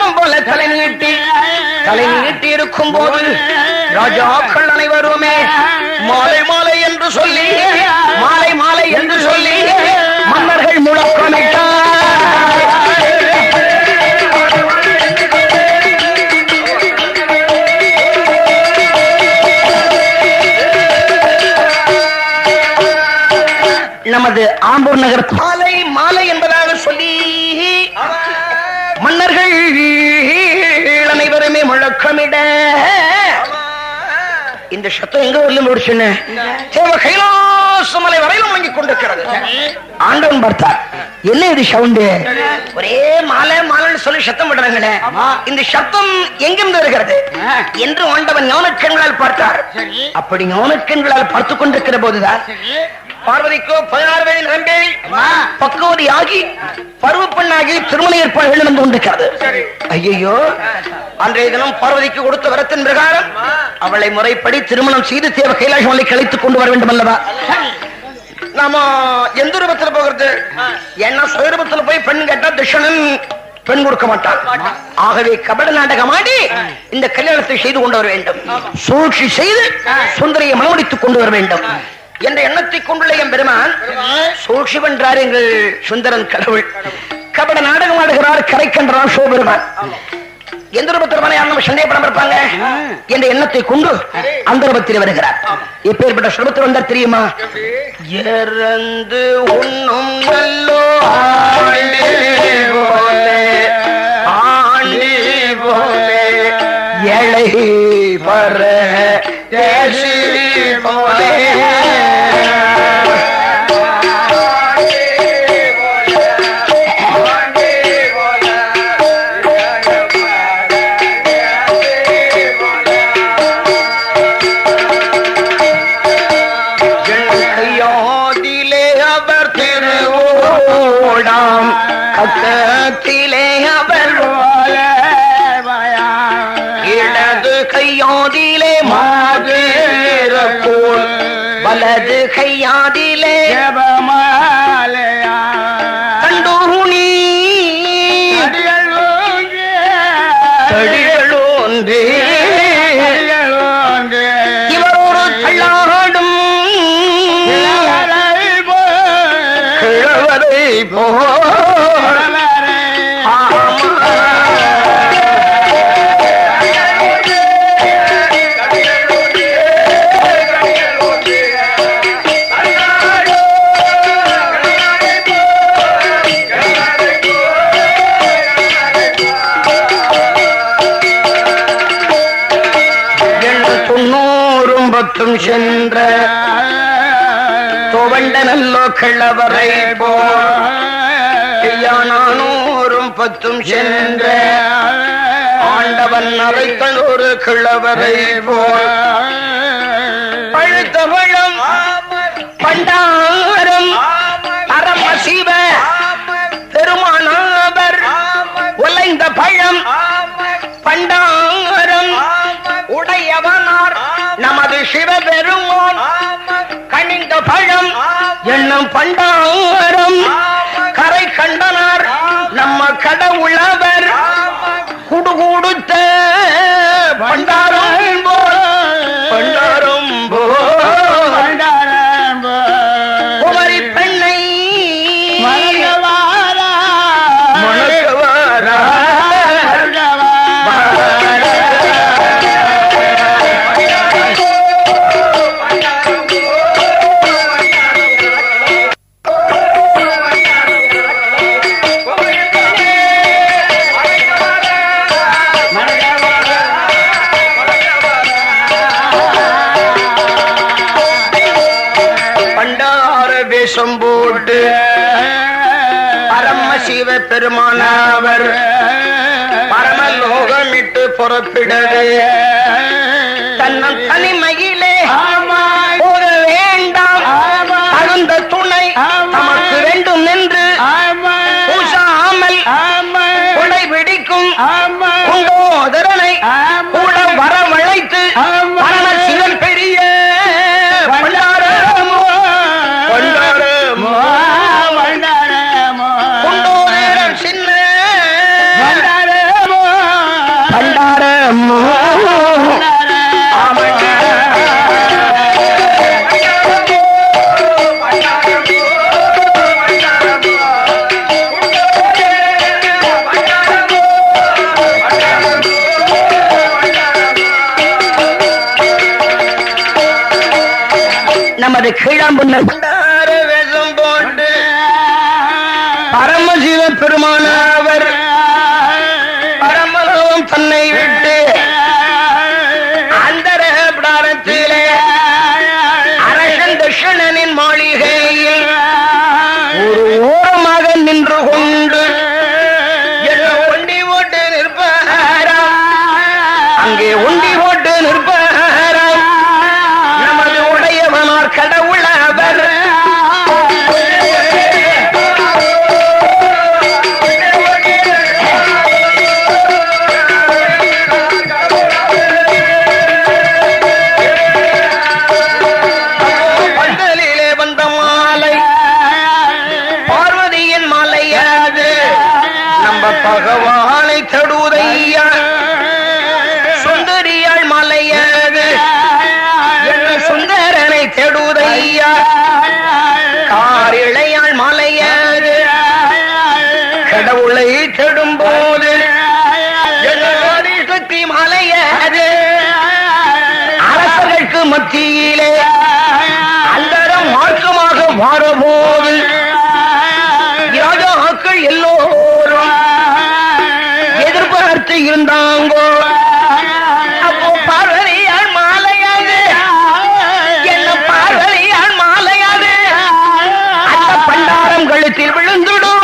மேகம் போல தலை நீட்டி இருக்கும் போது ராஜாக்கள் அனைவருமே மாலை மாலை என்று சொல்லி மன்னர்கள் முழக்கமிட்டார். நமது ஆம்பூர் நகர் மாலை மாலை என்பதாக சொல்லி மன்னர்கள் அனைவருமே முழக்கமிட இந்த சத்தம் எங்க வரலும் ஒரு சின்ன கைலாசமலை வரையிலும் வாங்கி கொண்டிருக்கிறது. ஆண்டவன் பார்த்தார், என்ன இது சவுண்டு? ஒரே மாலை மாலைன்னு சொல்லி சத்தம் விடுறாங்களே, இந்த சத்தம் எங்கிருந்து வருகிறது என்று ஆண்டவன் ஞானக்கண்களால் பார்த்தார். அப்படி ஞானக்கண்களால் பார்த்து கொண்டிருக்கிற போதுதான் பார்வதிக்கோ 16 வயது நிரம்பி பக்குவதியாகி பருவ பெண்ணாகி திருமண ஏற்பாடுகள் நடந்து கொண்டிருக்கிறது. ஐயோ, அன்றைய தினம் பார்வதிக்கு கொடுத்த வரத்தின் பிரகாரம் அவளை முறைப்படி திருமணம் செய்து தேவ கைலாசமலை கழித்துக் கொண்டு வர வேண்டும் அல்லவா? நாம எந்த ரூபத்தில் போகிறது? என்ன சுயரூபத்தில் போய் பெண் கேட்டா துஷணன் பெண் கொடுக்க மாட்டான். ஆகவே கபட நாடகமாடி இந்த கல்யாணத்தை செய்து கொண்டு வர வேண்டும், சூழ்ச்சி செய்து சுந்தரியை மனமுடித்துக் கொண்டு வர வேண்டும் என்ற எண்ணத்தை கொண்டுள்ள என் பெருமான் சூழ்ச்சி வென்றார் எங்கள் சுந்தரன் கடவுள். கபட நாடகம் ஆடுகிறார் கரை கன்றான் சோபெருமான். எந்த ரூபத்தில் நம்ம சந்தேகப்படம் இருப்பாங்க என்ற எண்ணத்தை கொண்டு அந்த ரூபத்தில் வருகிறார். எப்பேற்பட்ட சுரூபத்தில் வந்தார் தெரியுமா? இறந்து உண்ணும் நல்லோ ஆண்டி போலே எழை பர தேசி போலே கக்கத்திலே அவர் இடது கையாதிலே மாதேரப்போல் வலது கையாதிலே கண்டூனி தடிகளோன்றே இவரோடு கள்ளாடும் கிழவரை போ சென்ற தோவண்ட நல்லோ கிழவரை போனூரும் 10 சென்ற ஆண்டவன் அறைத்தல் ஒரு கிழவரை போல் பழுத்தவளம் பண்டாரம் அரமசிவ பெருமானாவர் உலைந்த பழம் பண்டாரம் உடையவனார் நமது சிவபெருமான் கணிந்த பழம் என்னும் பண்டாரம் கரை கண்டனார் நம்ம கடவுளவர் குடுகுடுத்த பண்டாரம் பண்டாரம் குமரி பெண்ணை மணக்கவாரா போட்டு பரமசிவ பெருமானவர் பரமலோகமிட்டு புறப்பிடவே தன்னம் தனிமையிலே போக வேண்டாம் தகுந்த துணை நமக்கு வேண்டும் என்று பூசாமல் கொடை பிடிக்கும் குண்டோதரனை கூட வரவழைத்து பரமசிவன் பெரிய நமது கீழாம்புன்ன வேஷம் போட்டு பரமசிவ பெருமானவர் பரமலோகம் தன்னை விட்டு அந்தர பிராரத்திலே அரசன் தட்சணனின் மாளிகையில் ஒரு ஓரமாக நின்று கொண்டு ஒண்டி ஓட்டு நிற்பாரா, அங்கே ஒண்டி ஓட்டு நிற்பாரா நமது உடையவனார் கடவுள் அவர். பந்தலிலே வந்த மாலை பார்வதியின் மாலையாது நம்ம பகவானை தடுதையா, சுந்தரியாள் மாலையாது என்ன சுந்தரனை தேடுதையா, காரிழையாள் மாலையாது கடவுளை தேடும் போது சக்தி மாலையாது அரசர்களுக்கு மத்தியிலே அந்தரம் மார்க்கமாக மாறபோது ராஜாக்கள் எல்லோரும் எதிர்பார்த்து இருந்தாங்கோ. அப்போ பார்வதியாள் மாலையாது என்ன பார்வதியாள் மாலையாது அந்த பண்டாரம் கழுத்தில் விழுந்துடும்.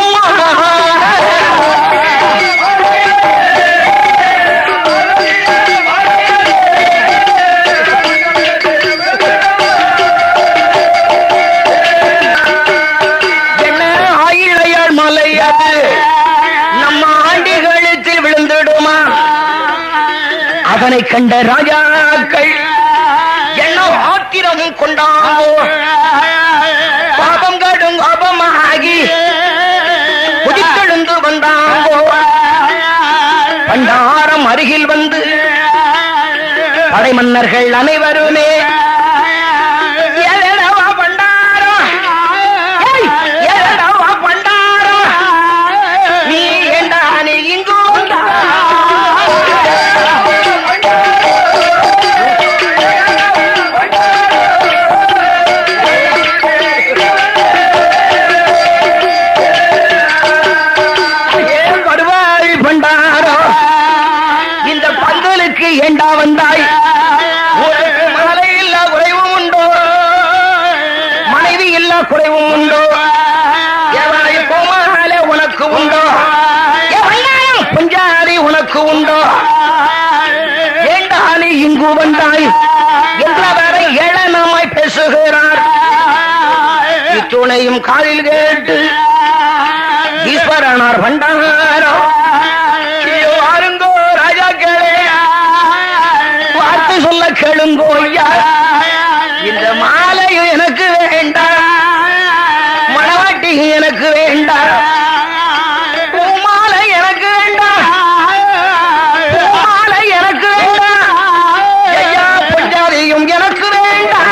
அதனை கண்ட ராஜாக்கள் என்ன ஆத்திரமும் கொண்டாங்கோ. பாபம் கடும் கோபமாகி குதித்தெழுந்து வந்தாங்கோ. பண்டாரம் அருகில் வந்து படை மன்னர்கள் அனைவருமே பண்டாரம் பண்டாரம் நீ ஏண்டானே இங்கோ ஏண்டா வந்தாய், உனக்கு மலை இல்லா குறைவும் உண்டோ, மனைவி இல்லா குறைவும் உண்டோ, கோமாலே உனக்கு உண்டோ, பஞ்சாதி உனக்கு உண்டோ, ஏண்டா நீ இங்கு வந்தாய் என்றவரை ஏளனமாய் பேசுகிறார். இத்துணையும் காலில் கேட்டு ஈஸ்வரனார் பண்டாரோ வாருங்கோ ராஜாக்களே பார்த்து சொல்ல கேளுங்கோ ஐயா, இந்த மாலை எனக்கு வேண்டாம், மணவாட்டி எனக்கு வேண்டாம், பூமாலை எனக்கு வேண்டாம், பூமாலை எனக்கு வேண்டாம், ஐயா பொஞ்சாதியும் எனக்கு வேண்டாம்.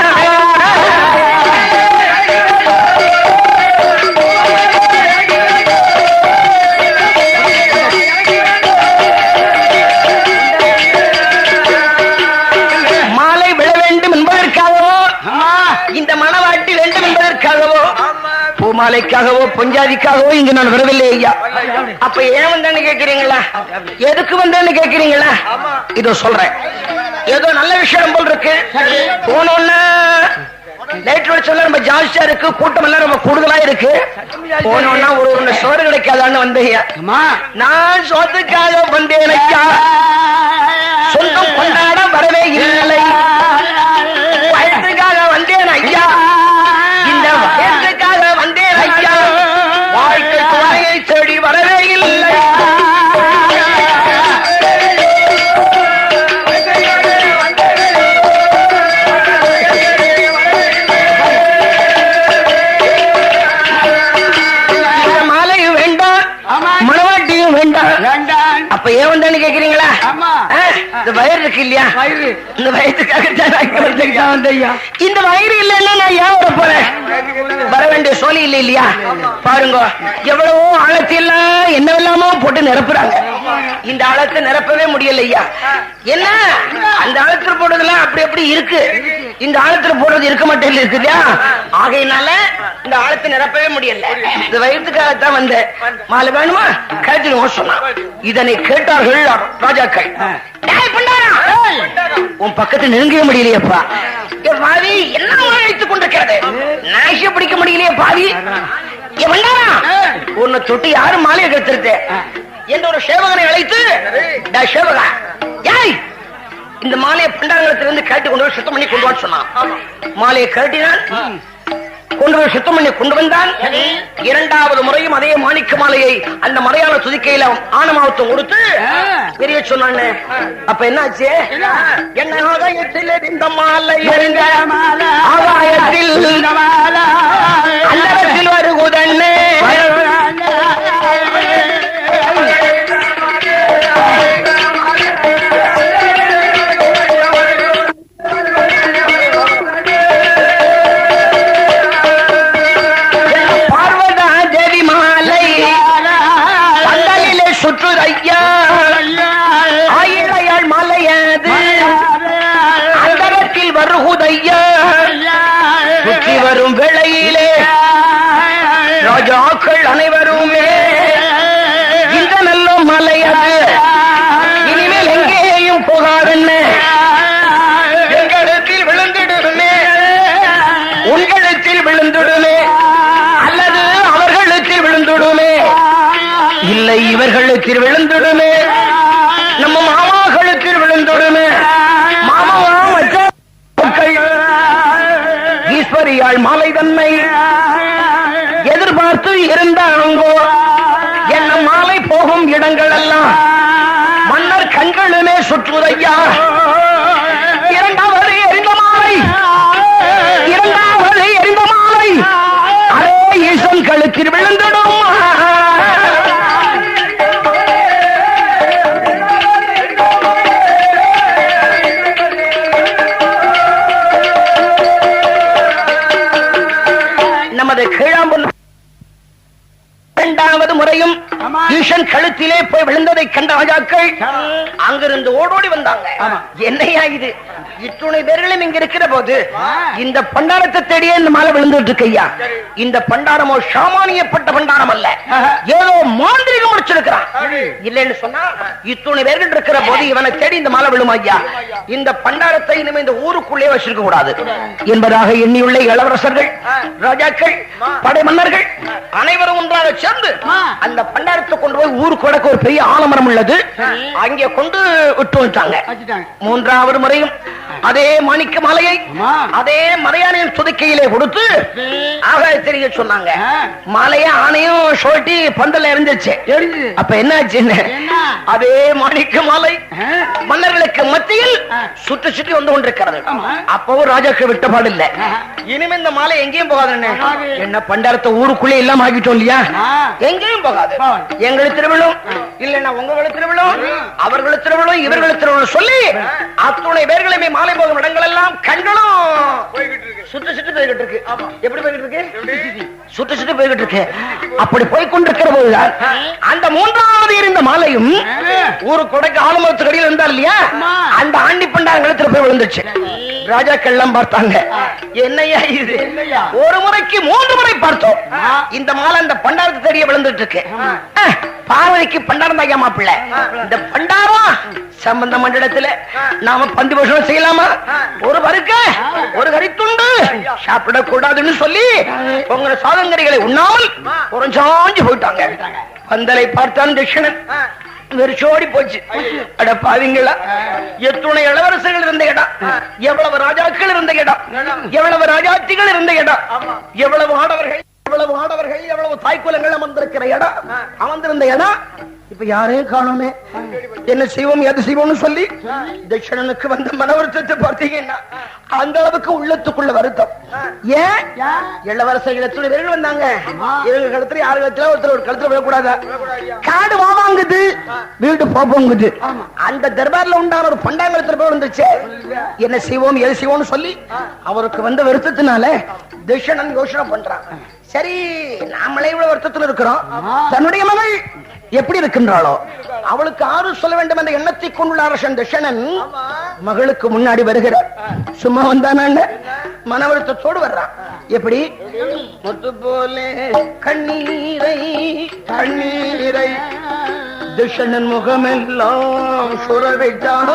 இந்த மணவாட்டி வேண்டும் என்பதற்காகவோ பூமாலைக்காகவோ பொஞ்சாதிக்காகவோ இங்கு நான் வரவில்லை ஐயா. அப்ப ஏன் வந்தேன்னு கேட்கிறீங்களா, எதுக்கு வந்தேன்னு கேட்கிறீங்களா? இதோ சொல்றேன். ஏதோ நல்ல விஷயம் போல் இருக்கு. போனோன்னா லைட் சொல்ல ரொம்ப ஜாஸ்தியா இருக்கு, கூட்டம் எல்லாம் ரொம்ப கூடுதலா இருக்கு. போனோன்னா ஒரு சோறு கிடைக்காதான்னு வந்தேன். நான் சொத்துக்காக வந்தேன் ஐயா, சொந்தம் கொண்டாட வரவே இல்லை. வயசுக்காக வந்தேன் ஐயா, இந்த வயசுக்காக வந்தேன் ஐயா, வாழ்க்கை துணையை தேடி வரவே இல்லை. மாலையும் வேண்டாம், மணவாட்டியும் வேண்டாம். அப்ப ஏன் வந்தான்னு கேக்குறீங்களா? இந்த வயிறு இருக்கு இல்லையா, இந்த வயிற்றுக்காக இந்த வயிறு இல்லைன்னா நான் ஏன் வர போறேன்? வர வேண்டிய சோழி இல்லை இல்லையா? பாருங்க, எவ்வளவோ ஆழத்தெல்லாம் என்னவெல்லாமோ போட்டு நிரப்புறாங்க. இந்த ஆழத்தை நிரப்பவே முடியல ஐயா. என்ன அந்த ஆழத்தில் போடுறதுலாம் அப்படி அப்படி இருக்கு. இந்த ஆழத்துல போடுறது இருக்க மாட்டேன் இருக்குதா, ஆகையினால இந்த ஆழத்தை நிரப்பவே முடியல. இந்த வயிற்றுக்காகத்தான் வந்த மாலை வேணுமா கழுத்து சொன்னான். இதனை கேட்டார்கள் ராஜாக்கள். உன் பக்கத்து நெருங்கவே முடியலையப்பா, பாவி என்ன அழைத்துக் கொண்டிருக்கிறது, நாசிய பிடிக்க முடியலையே பாவி, உன்னை தொட்டு யாரும் மாலையை கெடுத்திருக்க என்ற ஒரு சேவகனை அழைத்து, சேவகா இந்த மாலையை பண்டாரத்திலிருந்து கட்டி கொண்டு போய் சுத்தம் பண்ணி கொண்டு வர சொன்னான். மாலையை கட்டினான், கொண்டு போய் சுத்தம் பண்ணி கொண்டு வந்தான். இரண்டாவது முறையும் அதே மாணிக்க மாலையை அந்த மறையாள துதிக்கையில ஆனமாவத்தம் கொடுத்து பெரிய சொன்னான்னு. அப்ப என்னாச்சு, என்ன ஆகாயத்தில் இந்த மாலை ஆகாயத்தில் அல்லறத்தில் வருகுதன்னே சுற்றி வரும் வேளையிலே ராஜாக்கள் அனைவருமே இந்த நல்ல மலையது இனிமேல் எங்கேயும் போகாதென்ன எங்களிடத்தில் விழுந்துடுமே, உங்களிடத்தில் விழுந்துடுமே அல்லது அவர்களுக்கு விழுந்துடுமே, இல்லை இவர்களுக்கு விழுந்துடுமே, நம்ம மாமாக்களுக்கு விழுந்துடுமே. மாமாவா ஈஸ்வரியாள் மாலை தன்னை எதிர்பார்த்து இருந்தாங்கோ. என்ன மாலை போகும் இடங்கள் எல்லாம் மன்னர் கண்களுமே சுற்றுதையா. இரண்டாவது எரிந்த மாலை, இரண்டாவது எரிந்த மாலை அதே ஈசன் கழுத்தில் விழுந்திடும். நமது கீழாம்பூர் இரண்டாவது முறையும் ஈசன் கழுத்திலே போய் விழுந்ததை கண்ட ராஜாக்கள் அங்கிருந்து ஓடோடி வந்தாங்க. என்னையா இது, இத்துணை பேர்களும் இங்க இருக்கிற போது இந்த பண்டாரத்தை தேடியே இந்த மாலை விழுந்துட்டு இருக்கையா. இந்த பண்டாரமோ சாமானியப்பட்ட பண்டாரம் அல்ல, ஏதோ மாந்திரிகம் முடிச்சிருக்கிறான். இல்லைன்னு சொன்னா இத்துணை பேர்கள் இருக்கிற போது இவனை தேடி இந்த மாலை விழுமா ஐயா. இந்த பண்டாரத்தை இனிமே இந்த ஊருக்குள்ளே வச்சிருக்க கூடாது என்பதாக எண்ணியுள்ள இளவரசர்கள், ராஜாக்கள், படை மன்னர்கள் அனைவரும் ஒன்றாக சேர்ந்து அந்த பண்டாரத்தை கொண்டு போய் ஊருக்கு வடக்கு ஒரு பெரிய ஆலமரம் உள்ளது, அங்கே கொண்டு விட்டு வச்சாங்க. மூன்றாவது முறையும் அதே மாணிக்க மாலையை அதே மறையானையின் துதிக்கையிலே கொடுத்து ஆகாய தெரிய சொன்னாங்க. மாலைய ஆணையும் சோட்டி பந்தல எரிஞ்சிச்சு. அப்ப என்ன ஆச்சுன்னு அதே மாணிக்க மாலை மன்னர்களுக்கு மத்தியில் சுற்றி சுற்றி வந்து கொண்டிருக்கிறது. அப்பவும் ராஜாக்கு விட்டபாடு இல்ல. இனிமே இந்த மாலை எங்கேயும் போகாதுன்னு என்ன பண்டாரத்தை ஊருக்குள்ளே எல்லாம் ஆகிட்டோம் இல்லையா, எங்கேயும் போகாது. எங்களுக்கு திருவிழும் இல்லைன்னா உங்களுக்கு திருவிழும், அவர்களுக்கு திருவிழும், இவர்களுக்கு திருவிழும் சொல்லி அத்துணை பேர்களுமே மாலை போகும் இடங்கள் எல்லாம் கண்களும் சுட்டு சுட்டு போய்கிட்டு இருக்கு. எப்படி போய்கிட்டு இருக்கு, சுட்டு சுட்டு போய்கிட்டு இருக்கு. அப்படி போய்கொண்டிருக்கிற போதுதான் அந்த மூன்றாவது இருந்த மாலையும் ஊரு கொடைக்கு ஆலமரத்துக்கு அடியில் இருந்தார் இல்லையா, அந்த ஆண்டி பண்டாரங்களுக்கு போய் விழுந்துச்சு. ராஜாக்கள் எல்லாம் பார்த்தாங்க, என்னையா இது, ஒரு முறைக்கு 3 முறை பார்த்தோம் இந்த மாலை அந்த பண்டாரத்தை தெரிய விழுந்துட்டு இருக்கு. பார்வதிக்கு பண்டாரம் தாயா மாப்பிள்ள, இந்த பண்டாரம் சம்பந்த மண்டலத்துல நாம பந்தி போஷணம் செய்யலாமா, ஒரு வறுக்க ஒரு கறித்துண்டு சாப்பிடக்கூடாதுன்னு சொல்லி உங்க சாதங்கரிகளை உண்ணாமல் புறஞ்சாஞ்சு போயிட்டாங்க. பந்தலை பார்த்தான் தட்சிணன் வெறிச்சோடி போச்சு. அட பாவிங்களா, எத்துணை இளவரசர்கள் இருந்த இடம், எவ்வளவு ராஜாக்கள் இருந்த இடம், எவ்வளவு ராஜாத்திகள் இருந்த இடம், எவ்வளவு ஆடவர்கள், எவ்வளவு ஆடவர்கள், எவ்வளவு தாய்க்குலங்கள் அமர்ந்திருக்கிற இடம், அமர்ந்திருந்த இடம் இப்ப யாரையும் காணுமே. என்ன செய்வோம் எது செய்வோம்னு சொல்லி தட்சிணனுக்கு வந்த மன வருத்தத்தை பார்த்தீங்கன்னா அந்த அளவுக்கு உள்ளத்துக்குள்ள வருத்தம். ஏன் இளவரசர்கள் எத்தனை பேர்கள் வந்தாங்க, இவங்க கழுத்துல யாரு கழுத்துல ஒருத்தர் ஒரு கழுத்துல விழக்கூடாதா, காடு வாங்குது வீடு போங்குது. அந்த தர்பார்ல உண்டான ஒரு பண்டாங்கலத்துல போய் வந்துச்சு. என்ன செய்வோம் எது செய்வோம்னு சொல்லி அவருக்கு வந்த வருத்தத்தினால தட்சிணன் யோசனை பண்றான். சரி நாமளே இவ்வளவு வருத்தத்தில் இருக்கிறோம், தன்னுடைய மகள் எப்படி இருக்கின்றாளோ அவளுக்கு ஆறு சொல்ல வேண்டும் என்ற எண்ணத்தை கொண்டுள்ள அரசன் தட்சணன் மகளுக்கு முன்னாடி வருகிறார். சும்மா வந்தான மனவருத்தத்தோடு வர்றான். எப்படி? முத்து போலே கண்ணீரை கண்ணீரை தட்சணன் முகமெல்லாம் சுரவிட்டான்.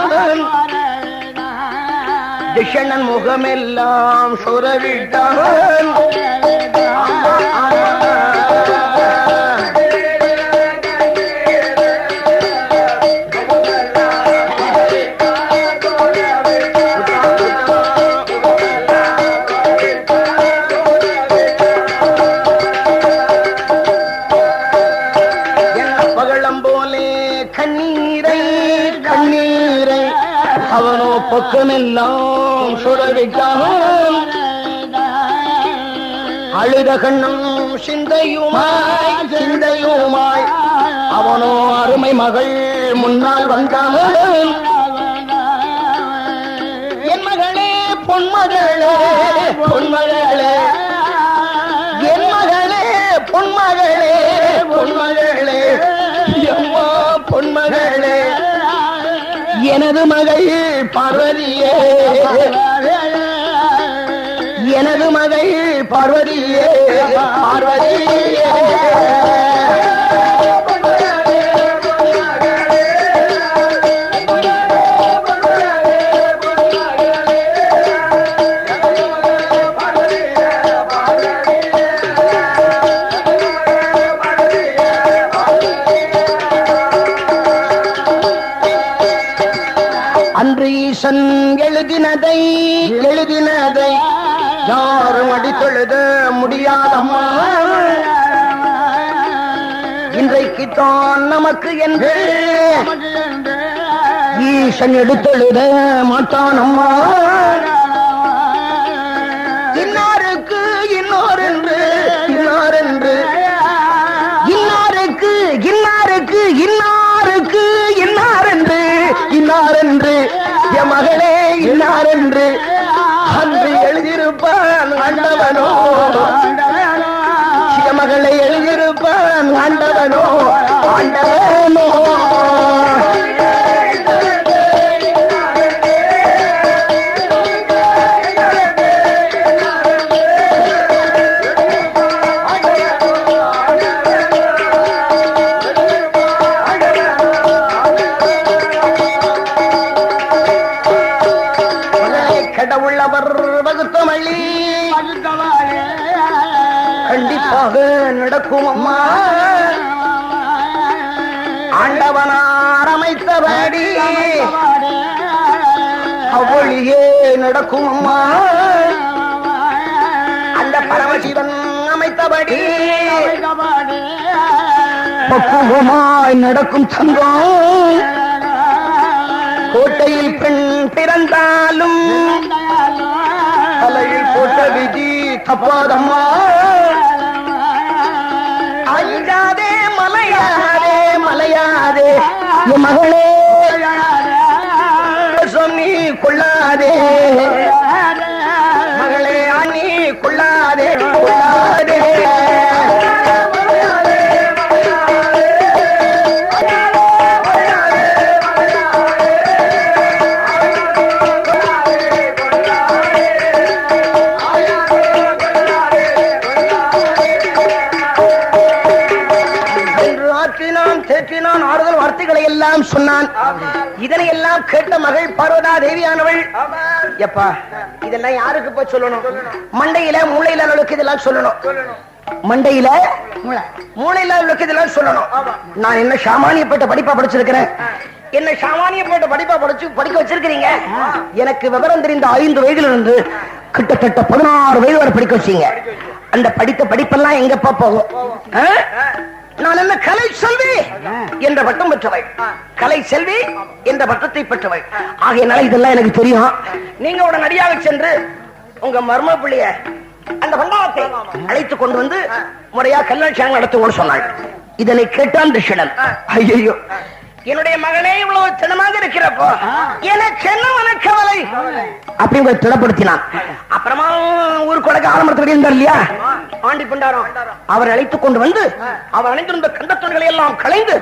தட்சணன் முகமெல்லாம் சுரவிட்டான். அவனோ பக்கமெல்லாம் சுரவிட்டான். அழுத கண்ணும் சிந்தையுமாய் சிந்தையுமாய் அவனோ அருமை மகள் முன்னால் வந்தான். என் மகளே பொன்மகளே பொன்மகளே என் மகளே பொன்மகளே பொன்மகளே எம்மா பொன்மகளே எனது மகள் பார்வதியே எனது மகள் பார்வதியே பார்வதியே எழுதினதை எழுதினதை யாரும் அடித்தெழுத முடியாதம்மா. இன்றைக்குத்தான் நமக்கு என்று ஈசன் எடுத்தெழுத மாட்டான் அம்மா. இன்னாருக்கு இன்னொரென்று இன்னாரென்று இன்னாருக்கு இன்னாருக்கு இன்னாருக்கு இன்னாரென்று இன்னாரென்று என் மகளே இன்னாரென்று அன்று எழுதியிருப்பான் ஆண்டவனோ. என் மகளை எழுதியிருப்பான் ஆண்டவனோ ஆண்டவனோ. கண்டிப்பாக நடக்கும் அம்மா. ஆண்டவனார் அமைத்தபடி அவ்வழியே நடக்கும் அம்மா. அந்த பரமசிவன் அமைத்தபடி பக்குவமாய் நடக்கும் தங்கம். கோட்டையில் பெண் பிறந்தாலும் தலையில் போட்ட விதி தப்பாதம்மா. அஞ்சாதே மலையாதே மலையாதே என் மகளே சொன்னி கொள்ளாதே மகளே அண்ணி கொள்ளாதே கொள்ளாதே. தேற்றினான் ஆறுதல் வார்த்தைகளை எல்லாம் சொன்னான். இதனை எல்லாம் கேட்ட மகள் பார்வதா தேவியானவள் எப்பா இதெல்லாம் யாருக்கு போய் சொல்லணும்? மண்டையில மூளையில அளவுக்கு இதெல்லாம் சொல்லணும். மண்டையில மூளையில அளவுக்கு இதெல்லாம் சொல்லணும். நான் என்ன சாமானியப்பட்ட படிப்பா படிச்சிருக்கிறேன். என்ன சாமானியப்பட்ட படிப்பா படிக்க வச்சிருக்கிறீங்க. எனக்கு விவரம் தெரிந்த 5 வயதுல இருந்து கிட்டத்தட்ட 16 வயது வரை படிக்க வச்சீங்க. அந்த படித்த படிப்பெல்லாம் எங்கப்பா போகும்? நான் என்ன கலை செல்வி என்ற பட்டம் பெற்றவை. கலை செல்வி என்ற பட்டத்தை பெற்றவை. ஆகையினால இதெல்லாம் எனக்கு தெரியும். நீங்க உடனே நடியாக சென்று உங்க மர்ம பிள்ளைய அந்த பண்டாரத்தை அழைத்துக் கொண்டு வந்து முறையா கல்யாணம் நடத்துவோம்னு சொன்னாள். இதனை கேட்டான் தட்சணன். ஐயோ என்னுடைய மகனே இவ்வளவு தினமாக இருக்கிறப்போ எனக்கு என்ன கவலை அப்படி திடப்படுத்தினான். அப்புறமா ஊர் கொடைக்கு ஆரம்பத்தில் இருந்தார் இல்லையா, ஆண்டி பண்டாரம் அவர் அழைத்துக் கொண்டு வந்து அவர் அணிந்திருந்த கந்த துணிகளை எல்லாம் களைந்து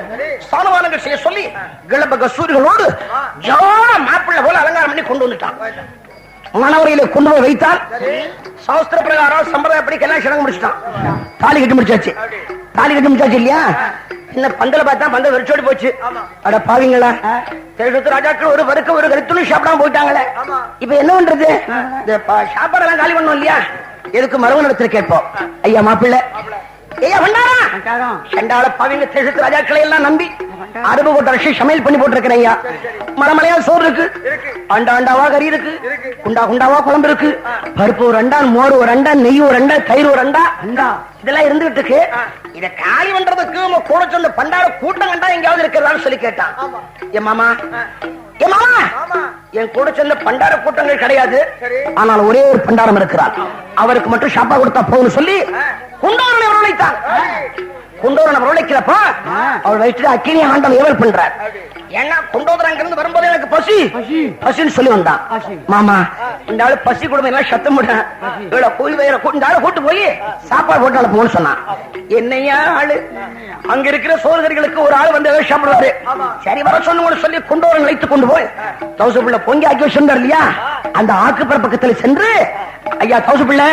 ஸ்தானமானங்கள் செய்ய சொல்லி கிளம்ப கஸ்தூரிகளோடு ஜான மாப்பிள்ளை போல அலங்காரம் பண்ணி கொண்டு வந்துட்டான். மணவரையில கொண்டு போய் வைத்தால் சாஸ்திர பிரகாரம் சம்பிரதாயப்படி கல்யாணம் முடிச்சுட்டான். தாலி கட்டி முடிச்சாச்சு. தாலி கட்டி முடிச்சாச்சு இல்லையா? என்ன பந்தல பார்த்தா பந்தல் வெறிச்சோடி போச்சு. அட பாவீங்களா, ராஜாக்கள் ஒரு வறுக்க ஒரு கருத்துணி சாப்பிடாம போயிட்டாங்களே. இப்ப என்ன பண்றது? சாப்பாடெல்லாம் காலி பண்ணும் இல்லையா? எதுக்கு மரபு நடத்தில கேட்போம். ஐயா மாப்பிள்ளை, ஐயா பண்டாரா சண்டாள பாவீங்க தேசத்து ராஜாக்களை எல்லாம் நம்பி அறுபு போட்ட அரிசி சமையல் பண்ணி போட்டிருக்கிறேன் ஐயா. மரமலையா சோறு இருக்கு, அண்டா அண்டாவா கறி இருக்கு, குண்டா குண்டாவா குழம்பு இருக்கு, பருப்பு ஒரு அண்டா, மோர் ஒரு அண்டா, நெய் ஒரு அண்டா, தயிர் ஒரு அண்டா, இதெல்லாம் இருந்துகிட்டு இருக்கு. இத காலி பண்றதுக்கு கூட சொன்ன பண்டார கூட்டம் கண்டா எங்கேயாவது இருக்கிறதான்னு சொல்லி கேட்டான். என் மாமா, என் மாமா, என் கூட சொன்ன பண்டார கூட்டங்கள் கிடையாது, ஆனால் ஒரே ஒரு பண்டாரம் இருக்கிறார், அவருக்கு மட்டும் சாப்பா கொடுத்தா போகும்னு சொல்லி குண்டோரனை வரவழைத்தான். குண்டோரனை வரவழைக்கிறப்ப அவர் வயிற்று அக்கினியை ஆண்டவன் ஏவல் பண்றார். ஏன்னா குண்டோதரங்க இருந்து வரும்போது எனக்கு பசி பசின்னு சொல்லி வந்தான். மாமா இந்த ஆளு பசி கொடுமை எல்லாம் சத்தம் போட்டேன், இந்த ஆளு கூட்டு போய் சாப்பாடு போட்டு அனுப்புவோம்னு சொன்னான். என்னையா ஆளு, அங்க இருக்கிற சோதரிகளுக்கு ஒரு ஆள் வந்து சாப்பிடுவாரு, சரி வர சொன்னு சொல்லி குண்டோரன் வைத்துக் கொண்டு போய் தௌசு பிள்ளை பொங்கி ஆக்கி வச்சிருந்தார் இல்லையா? அந்த ஆக்குப்பற பக்கத்தில் சென்று ஐயா தௌசு பிள்ளை,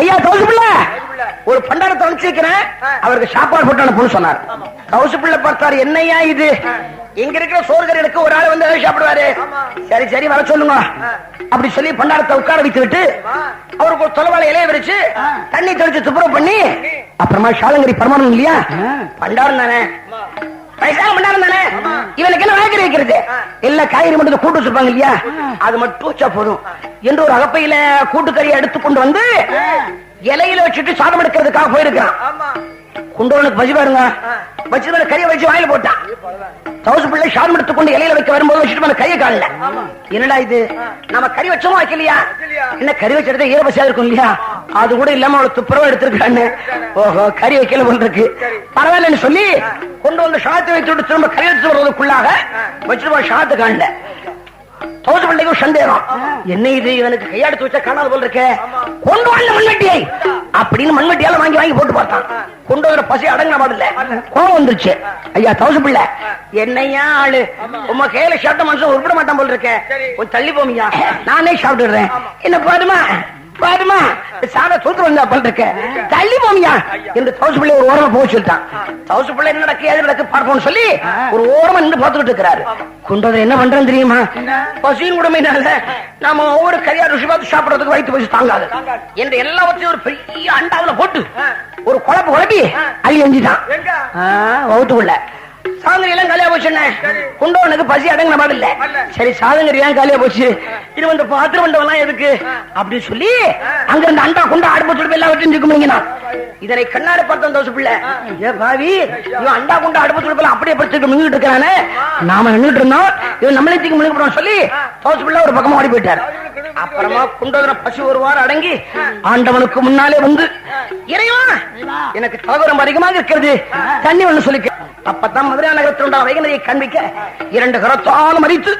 ஐயா தௌசு பிள்ளை, ஒரு பண்டாரத்தை அனுப்பிச்சிருக்கிறேன், அவருக்கு சாப்பாடு போட்டு அனுப்புன்னு சொன்னார். தௌசு பிள்ளை பார்த்தாரு, என்னையா இது, இங்க இருக்கிற சோறுகர்களுக்கு ஒரு ஆள் வந்து சாப்பிடுவாரு, சரி சரி வர சொல்லுங்க அப்படி சொல்லி பண்டாரத்தை உட்கார வைத்து விட்டு அவருக்கு ஒரு தொலைவாளை இலைய விரிச்சு தண்ணி தெளிச்சு துப்புரவு பண்ணி அப்புறமா சாலங்கரி பரமானம் இல்லையா? பண்டாரம் தானே, பண்டாரம் தானே, இவனுக்கு என்ன காய்கறி வைக்கிறது, எல்லா காய்கறி மட்டும் கூட்டு வச்சிருப்பாங்க இல்லையா? அது மட்டும் வச்சா போதும் என்று ஒரு அகப்பையில கூட்டுக்கறியை எடுத்துக்கொண்டு வந்து இலையில வச்சுட்டு சாதம் எடுக்கிறதுக்காக போயிருக்கான். குண்டோனுக்கு பசி பாருங்க, வச்சு கையை வச்சு வாயில போட்டான். தௌசு பிள்ளை சாதம் எடுத்துக்கொண்டு இலையில வைக்க வரும்போது வச்சுட்டு கையை காணல. என்னடா இது, நம்ம கறி வச்சோமா வைக்கலையா? என்ன கறி வச்சது ஈர பசியா இருக்கும் இல்லையா? அது கூட இல்லாம அவளை துப்புரவா எடுத்திருக்கான்னு. ஓஹோ, கறி வைக்கல போல இருக்கு, பரவாயில்லன்னு சொல்லி கொண்டு வந்து சாதத்தை வைத்து திரும்ப கறி வச்சு வருவதற்குள்ளாக வச்சுட்டு சாதத்தை காணல. தௌசு பிள்ளைக்கும் சந்தேகம், என்ன இது இவனுக்கு கையாடுத்து வச்சா காணாது போல இருக்க, கொண்டு வந்த மண்வெட்டியை அப்படின்னு மண்வெட்டியால வாங்கி வாங்கி போட்டு பார்த்தான். கொண்டு வர பசி அடங்கின பாடல, கோபம் வந்துருச்சு. ஐயா தௌசு பிள்ளை, என்னையா ஆளு, உமா கையில சாப்பிட்ட மனுஷன் உருப்பிட மாட்டான் போல இருக்க, கொஞ்சம் தள்ளி போமியா, நானே சாப்பிட்டுறேன். என்ன பாருமா பாருமா சாத தூத்து வந்தா போல இருக்க, தள்ளி போமியா என்று தௌசு பிள்ளை ஒரு ஓரமா போக சொல்லிட்டான். தௌசு பிள்ளை என்ன நடக்கு எது நடக்கு பார்ப்போம்னு சொல்லி ஒரு ஓரமா நின்று பார்த்துக்கிட்டு இருக்கிறாரு. கொண்டதை என்ன பண்றேன்னு தெரியுமா? பசியின் உடமையினால நாம ஒவ்வொரு கரியா ருசி பார்த்து சாப்பிடறதுக்கு வயிற்று பசி தாங்காது என்று எல்லாவற்றையும் ஒரு பெரிய அண்டாவில போட்டு ஒரு குழப்பு குழப்பி அள்ளி எஞ்சிட்டான் வகுத்துக்குள்ள. சாதங்கரி எல்லாம் காலியா போச்சு, குண்டோனுக்கு பசி அடங்கின மாதிரி இல்ல. சரி சாதங்கரி எல்லாம் காலியா போச்சு, இது வந்து பாத்திரம் வந்தவெல்லாம் எதுக்கு அப்படின்னு சொல்லி அங்க இருந்த அண்டா குண்டா அடுப்பு எல்லாவற்றையும் இருக்குங்களா. இதனை கண்ணாடி பார்த்தோம் தோசை பிள்ளை, ஏ பாவி இவன் அண்டா குண்டா அடுப்பு துடுப்பெல்லாம் அப்படியே படுத்துட்டு மிங்கிட்டு இருக்கிறானே, நாம நின்றுட்டு இருந்தோம், இவன் நம்மளே தூக்கி மிங்க சொல்லி தோசை பிள்ளை ஒரு பக்கமா ஓடி போயிட்டார். அப்புறமா குண்டோதர பசி ஒரு வாரம் அடங்கி ஆண்டவனுக்கு முன்னாலே வந்து, இறைவா எனக்கு தகவரம் அதிகமாக இருக்கிறது, தண்ணி ஒண்ணு சொல்லி. அப்பதான் மதுரை நகரத்தில் வைகநதியை காண்பிக்க 2 கரத்தாலும் மறித்து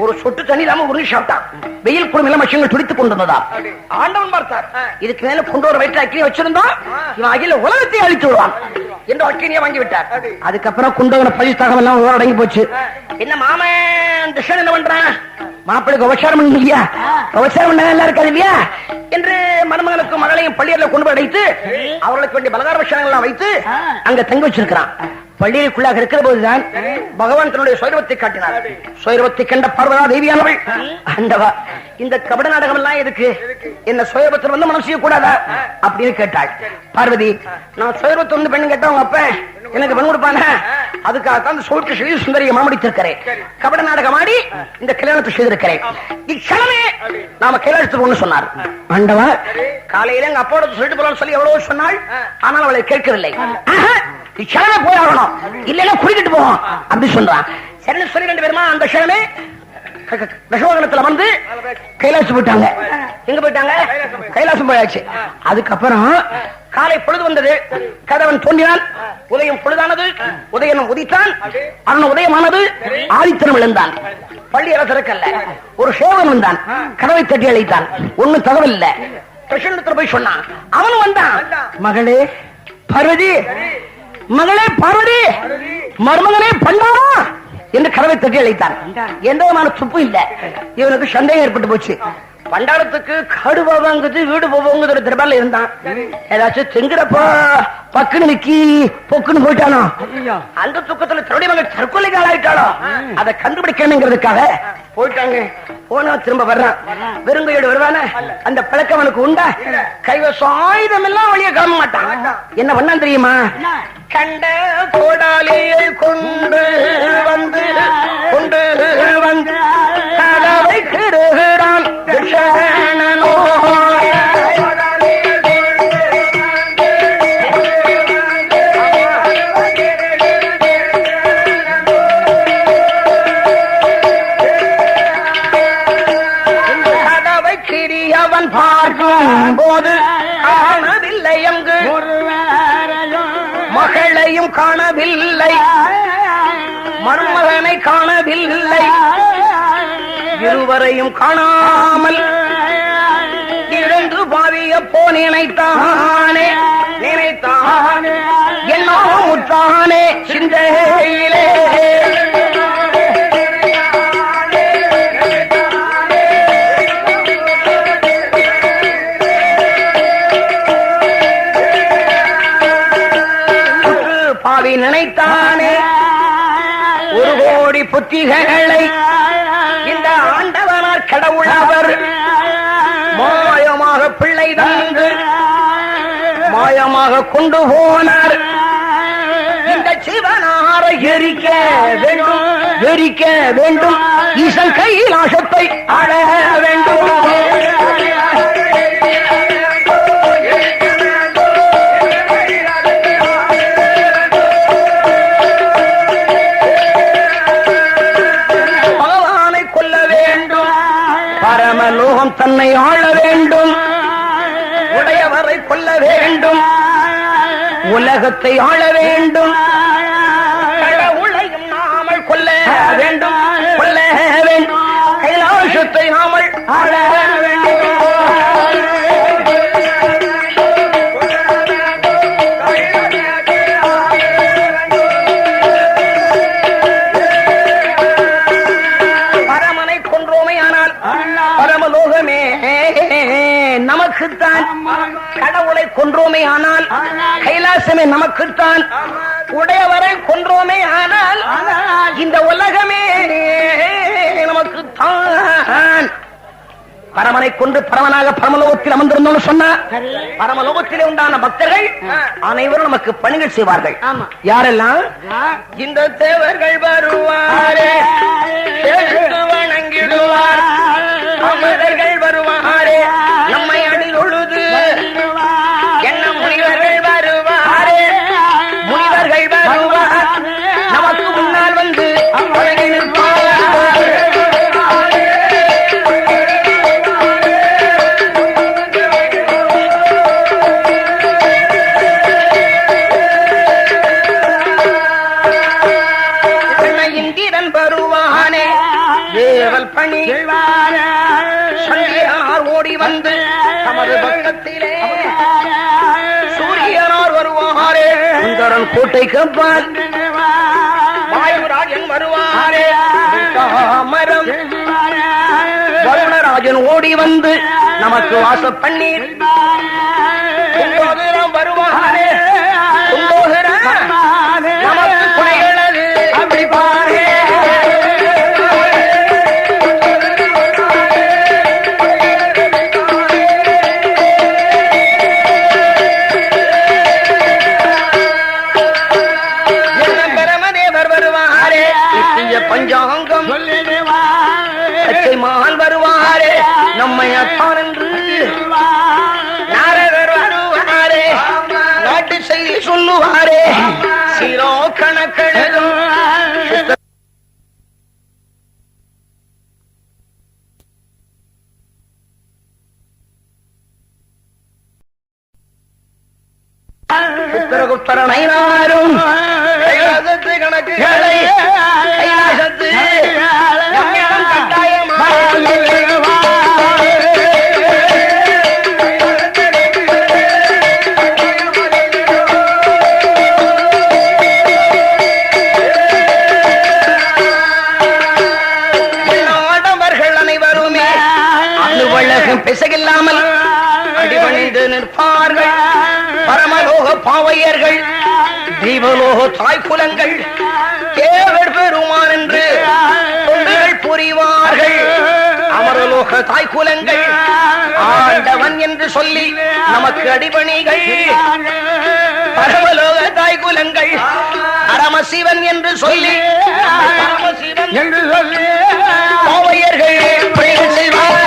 ஒரு சொட்டு தண்ணி இல்லாம உருளி சாப்பிட்டான். வெயில் குடும்பம் மஷங்கள் துடித்துக் கொண்டிருந்ததா ஆண்டவன் பார்த்தார். இதுக்கு மேல கொண்டு ஒரு வயிற்று அக்கினியை வச்சிருந்தோம், இவன் அகில உலகத்தை அழித்து விடுவான் என்று அக்கினியை வாங்கி விட்டார். அதுக்கப்புறம் குண்டோதர பசி தகவல் எல்லாம் அடங்கி போச்சு. என்ன மாமன் திஷன் என்ன பண்றான், மாப்பிள்ளைக்கு உபசாரம் பண்ண இல்லையா, உபசாரம் பண்ண எல்லாம் இருக்காது இல்லையா என்று மருமகனுக்கும் மகளையும் பள்ளியில கொண்டு போய் அடைத்து அவர்களுக்கு வேண்டிய பலகார பட்சங்கள் எல்லாம் வைத்து அங்க தங்கி வச்சிருக்கிறான். பள்ளியிற்குள்ளாக இருக்கிற போதுதான் பகவான் தன்னுடைய சுயரூபத்தை காட்டினார். சுயரூபத்தை கண்ட பார்வதா தேவியானவள், ஆண்டவா இந்த கபட நாடகம் எல்லாம் எதுக்கு, என்ன சுயரூபத்தில் வந்து மனம் செய்யக்கூடாதா அப்படின்னு கேட்டாள். பார்வதி, நான் சுயரூபத்தை வந்து பெண்ணு கேட்டவங்க அப்ப எனக்கு பெண் கொடுப்பான, அதுக்காகத்தான் சோற்று செய்து சுந்தரியை மாமடித்திருக்கிறேன், கபட நாடகம் ஆடி இந்த கல்யாணத்தை செய்திருக்கிறேன். இச்சனமே நாம கைலாசத்துக்கு ஒண்ணு சொன்னார். ஆண்டவா காலையில எங்க அப்போட சொல்லிட்டு போலான்னு சொல்லி எவ்வளவு சொன்னாள், ஆனால் அவளை கேட்கவில்லை. இச்சனமே போயாகணும், இல்லைன்னா குடிக்கிட்டு போவோம் அப்படி சொல்றான். சரி சொல்லி 2 பேருமா அந்த க்ஷணமே தசவாகனத்துல வந்து கைலாசம் போயிட்டாங்க. எங்க போயிட்டாங்க? கைலாசம் போயாச்சு. அதுக்கப்புறம் காலை பொழுது வந்தது, கதவன் தோன்றினான், உதயம் பொழுதானது, உதயனும் உதித்தான், அருண் உதயமானது, ஆதித்தனம் எழுந்தான். பள்ளி திறக்கல்ல, ஒரு சேவன் வந்தான், கதவை தட்டி அழைத்தான். ஒன்னும் தகவல் இல்ல. கிருஷ்ணத்துல போய் சொன்னான். அவனும் வந்தான். மகளே பார்வதி, மகளே பார்வதி, மருமகனே பண்டாரா என்று கதவை தட்டி அழைத்தார். எந்த விதமான துப்பு இல்ல. இவனுக்கு சந்தேகம் ஏற்பட்டு போச்சு. பண்டாரத்துக்கு காடு போவாங்குது வீடு போவாங்குது திருபால இருந்தான். ஏதாச்சும் திங்குறப்ப பக்குன்னு நிக்கி பொக்குன்னு போயிட்டானோ, அந்த துக்கத்துல தன்னுடைய மகள் தற்கொலைகள் ஆயிட்டாளோ அதை கண்டுபிடிக்கணுங்கிறதுக்காக போயிட்டாங்க. போனா திரும்ப வர்றான். வெறுங்கையோடு வருவான அந்த பழக்கம் அவனுக்கு உண்டா? கைவசம் ஆயுதம் எல்லாம் வழிய கிளம்ப மாட்டான். என்ன பண்ணான் தெரியுமா? கண்ட கோடாலியை கொண்டு வந்து கொண்டு வந்து கதவை கிடுகிறான். கதவை கிரியவன் பார்க்கும் போது காணவில்லை அங்கு மகளையும் காணவில்லை, மருமகனை காணவில்லை, இருவரையும் காணாமல் இழந்து பாவிய போ நினைத்தானே நினைத்தானே என்ன முத்தானே சிந்தையிலே. பாவி நினைத்தானே ஒரு கோடி புத்திகளை இந்த ஆண்டவனார் கடவுள் அவர் மாயமாக பிள்ளை தந்து மாயமாக கொண்டு போனார். இந்த சிவனாரை எரிக்க வேண்டும் எரிக்க வேண்டும், ஈசன் கைலாசத்தை ஆள வேண்டும். பரமலோகம் தன்னை ஆள வேண்டும், உடையவரை கொல்ல வேண்டும், உலகத்தை ஆள வேண்டும், கடவுளையும் நாமல் கொல்ல வேண்டும் கொல்ல வேண்டும், கைலாசத்தை நாமல் ஆள வேண்டும். பரமனை கொன்றோமே ஆனால் பரமலோகமே நமக்குத்தான், கடவுளை கொன்றோமே ஆனால் கைலாசமே நமக்குத்தான், உடையவரை கொன்றோமே ஆனால் இந்த உலகமே நமக்குத்தான். பரமனை கொண்டு பரமனாக பரமலோகத்தில் அமர்ந்திருந்தோம் சொன்னா பரமலோகத்திலே உண்டான பக்தர்கள் அனைவரும் நமக்கு பணிகள் செய்வார்கள். யாரெல்லாம்? இந்த தேவர்கள் வருவாரே வணங்கிடுவார், அமரர்கள் வருவாரே நம்மை அடில் உழுது, என்ன முனிவர்கள் வருவாரே முனிவர்கள் வருவார் நமக்கு முன்னால் வந்து வணங்கி நிற்பார். இந்திரன் வருவானே ஏவல் பணி சந்திரனார் ஓடி வந்து நமது பக்கத்திலே சூரியனார் வருவாரே, சுந்தரன் கோட்டை கப்பால் வாயுராஜன் வருவாரே, மரம் வருணராஜன் ஓடி வந்து நமக்கு வாச பண்ணீர் வருவாரே, நமக்கு குறைகளது அப்படி பாரு. பஞ்சாங்கம் மால் வருவாரே நம்மை அத்தான் என்று, நாரதர் வருவாரே நாட்டு செய்தி சொல்லுவாரே, சீரோ கணக்கெழுதும் உத்தரகுப்தரனைனாரும் கணக்குகளை கைலாசத்து கட்டாயமாக இல்லாமல் அடிபணிந்து நிற்பார்கள் பரமலோக பாவையர்கள், தெய்வலோக தாய்குலங்கள், தேவர் பெருமான் என்று தொண்டுகள் புரிவார்கள். அமரலோக தாய்குலங்கள் ஆண்டவன் என்று சொல்லி நமக்கு அடிபணிகள். பரமலோக தாய்குலங்கள் பரமசிவன் என்று சொல்லி பரமசிவன் என்று சொல்லி பாவையர்கள் பணிகள் செய்வார்கள்.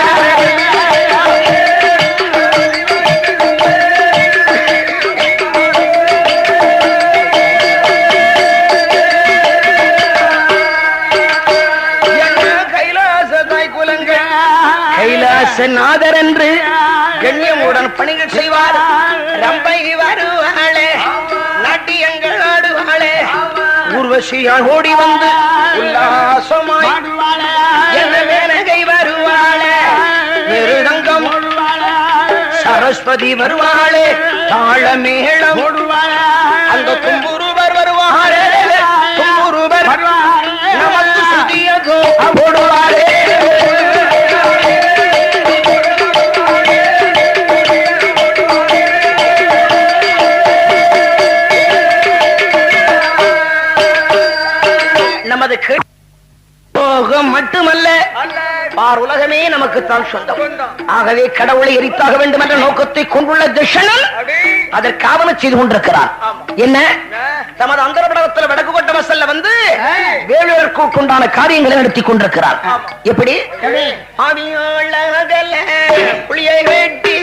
கைலாசநாதர் என்று கண்ணியமுடன் பணிகள் செய்வார். ரம்பை வருவாளே, நாட்டியங்கள் ஆடுவாளே, ஊர்வசியால் ஓடி வந்து உல்லாசமாய் மேனகை வருவாளே, மிருதங்கம் சரஸ்வதி வருவாளே, தாளமேளம் அந்த தும்புருவர் வருவாரே, தும்புருவர் நமக்கு சுதியதோ ஓடுவாரே. நமது போகம் மட்டுமல்ல, பார் உலகமே நமக்கு தான் சொந்தம். ஆகவே கடவுளை எரித்தாக வேண்டும் என்ற நோக்கத்தை கொண்டுள்ள கிருஷ்ணன் அதற்கு ஆவணம் செய்து கொண்டிருக்கிறார். என்ன தமது அந்தரபடத்தில் வடக்கு கோட்ட மசல்ல வந்து வேலுவதற்கு உண்டான காரியங்களை நடத்தி கொண்டிருக்கிறார். எப்படி புளியை வெட்டி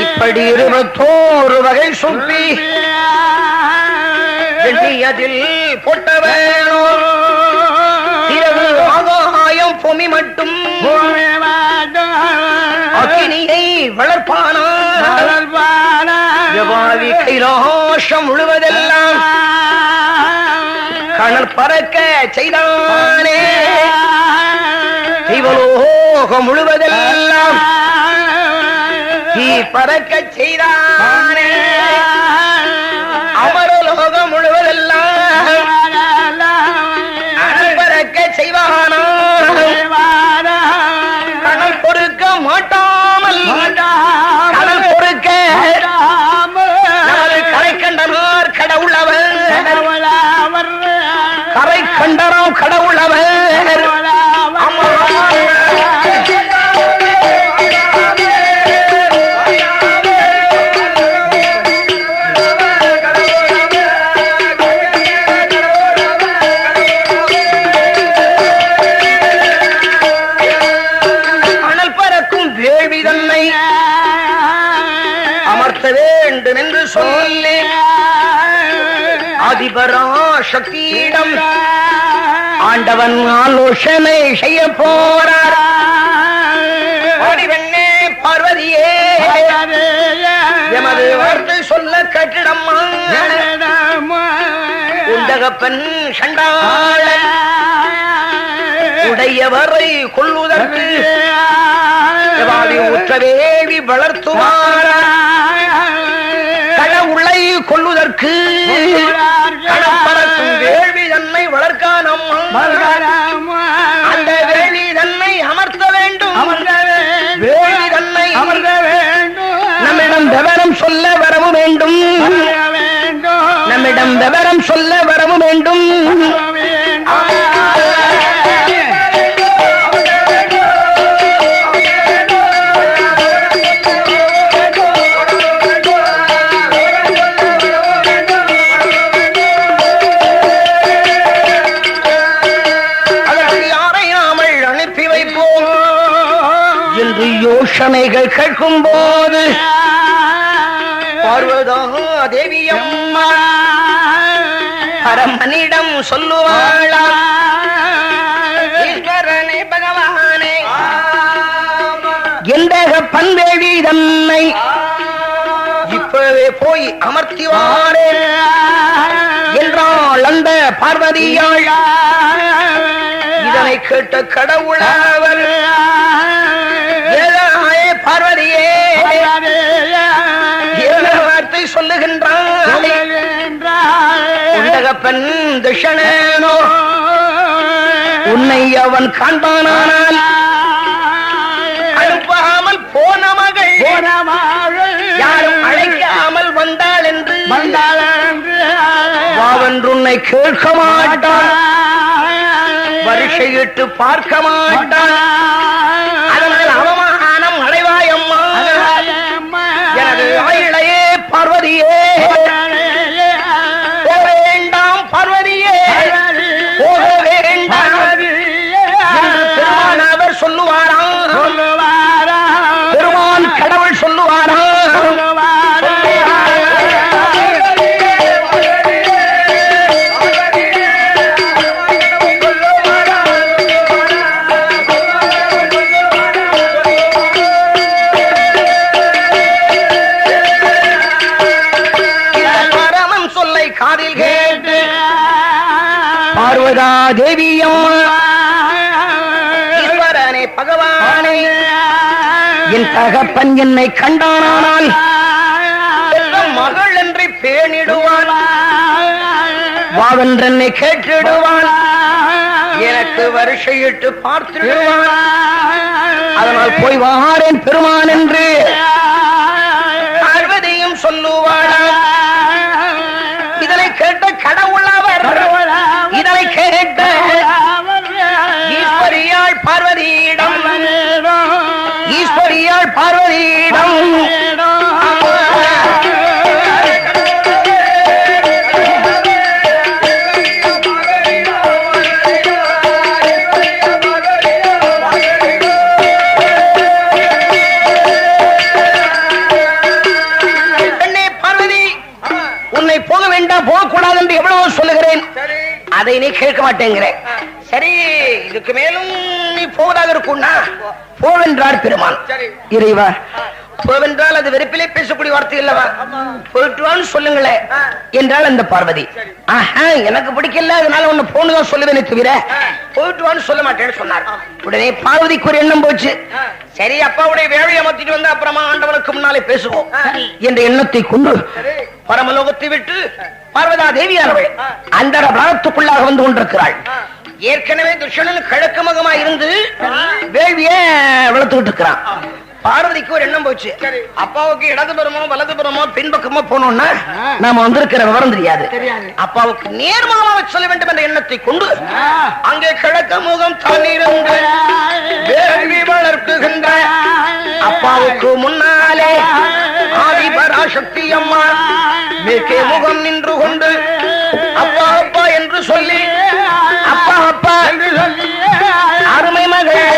இப்படி 21 வகை சுப்பி அதில் போட்டவேனோ இரவு ஆகாயம் பொமி மட்டும் அக்கினியை வளர்ப்பானா கைலாசம் முழுவதெல்லாம் கணல் பறக்க செய்தானே, தெய்வலோகம் முழுவதெல்லாம் தீ பறக்க செய்தானே, அமரலோகம் முழுவதெல்லாம் அனல் பறக்க செய்வானா, கடல் பொறுக்க மாட்டாமல் கடல் பொறுக்க கரை கண்டனார் கடவுளவர், கரை கண்டனம் கடவுளவர். வேண்டும் என்று சொல்லி அதிபராசக்தியிடம் ஆண்டவன் ஆலோசனை செய்ய போறார். ஆடிவண்ணே பார்வதியே, எமது வார்த்தை சொல்ல கட்டிடம்மா, உண்டகப்பன் சண்டாளன் உடையவரை கொள்ளுதற்கு உற்றவேவி வளர்த்துவார போவதற்கு கடப்பறக்கும் வேள்வி தன்னை வளர்க்கானம். அந்த வேள்வி தன்னை அமர்த்த வேண்டும். வேள்வி தன்னை அமர்த்த வேண்டும். நம்மிடம் விவரம் சொல்ல வரவும் வேண்டும். நம்மிடம் விவரம் சொல்ல வரவும் வேண்டும். யோசனைகள் கேட்கும் போது பார்வதா தேவியம்மா பரமனிடம் சொல்லுவாளா, ஈஸ்வரனே பகவானே எந்த பண்பேவி தன்னை இப்பவே போய் அமர்த்திவாரே என்றாள் அந்த பார்வதியாள். இதனை கேட்ட கடவுளவர் பார்வதியே என்ன வார்த்தை சொல்லுகின்றான்? உண்டகப்பன் துஷணனோ உன்னை அவன் காண்பானால் அனுப்பாமல் போன மகள் யாரும் அழைக்காமல் வந்தாள் என்று வாவென்று உன்னை கேட்க மாட்டான், வரிசையிட்டு பார்க்க மாட்டான். அதனால் அவமானம் அடைவாயம்மா. எனது ஆயிழையே பார்வதியே போக வேண்டாம், பார்வதியே போக வேண்டாம் என்று பெருமானவர் சொல்லுவாராம். பெருமான் கடவுள் சொல்லுவாராம். பார்வதா தேவியம்மா ஈஸ்வரனே பகவானே என் தகப்பன் என்னை கண்டானால் மகள் என்று பேணிடுவான், வாவென்றென்னை கேட்டிடுவான், எனக்கு வரிசையிட்டு பார்த்துடுவான். அதனால் போய் வாரேன் பெருமான் என்று பார்வதியும் சொல்லுவாளா. இதனை கேட்ட கடவுளவர், இதனை கேட்ட ஈஸ்வரியாள் பார்வதியிடம், ஈஸ்வரியாள் பார்வதியிடம் போக வேண்டாம், போகக்கூடாது என்று எவ்வளவு சொல்லுகிறேன், அதை நீ கேட்க மாட்டேங்கிறேன். சரி, இதுக்கு மேலும் நீ போவதாக இருக்கும்னா போவென்றார் பெருமான். இறைவா, போவென்றால் அது வெறுப்பிலே பேசக்கூடிய வார்த்தை இல்லவா, போயிட்டுவான்னு சொல்லுங்களேன் என்றால் அந்த பார்வதி, ஆஹா எனக்கு பிடிக்கல, அதனால ஒன்னு போனுதான் சொல்லுவேனே தவிர போயிட்டுவான்னு சொல்ல மாட்டேன்னு சொன்னார். உடனே பார்வதிக்கு ஒரு எண்ணம் போச்சு. சரி, அப்பாவுடைய வேலையை மாத்திட்டு வந்து அப்புறமா ஆண்டவனுக்கு முன்னாலே பேசுவோம் என்ற எண்ணத்தை கொண்டு பரமலோகத்தை விட்டு பார்வதா தேவியானவள் அந்த பிராணத்துக்குள்ளாக வந்து கொண்டிருக்கிறாள். ஏற்கனவே துஷணன் கிழக்கு முகமா இருந்து வேள்விய வளர்த்துக்கிட்டு இருக்கிறான். பார்வதிக்கு ஒரு எண்ணம் போச்சு, அப்பாவுக்கு இடதுபுறமோ வலதுபுறமோ பின்பக்கமோ போனோம்னா நாம வந்திருக்கிற விவரம் தெரியாது, அப்பாவுக்கு நேர்முகமாக சொல்ல வேண்டும் என்ற எண்ணத்தை கொண்டு அங்கே கிழக்கு முகம் தன்னிருந்து வேள்வி வளர்க்குகின்ற அப்பாவுக்கு முன்னாலே ஆதிபராசக்தி அம்மா மேற்கே முகம் நின்று கொண்டு அப்பா அப்பா என்று சொல்லி அப்பா அப்பா என்று சொல்லி அருமை மகள்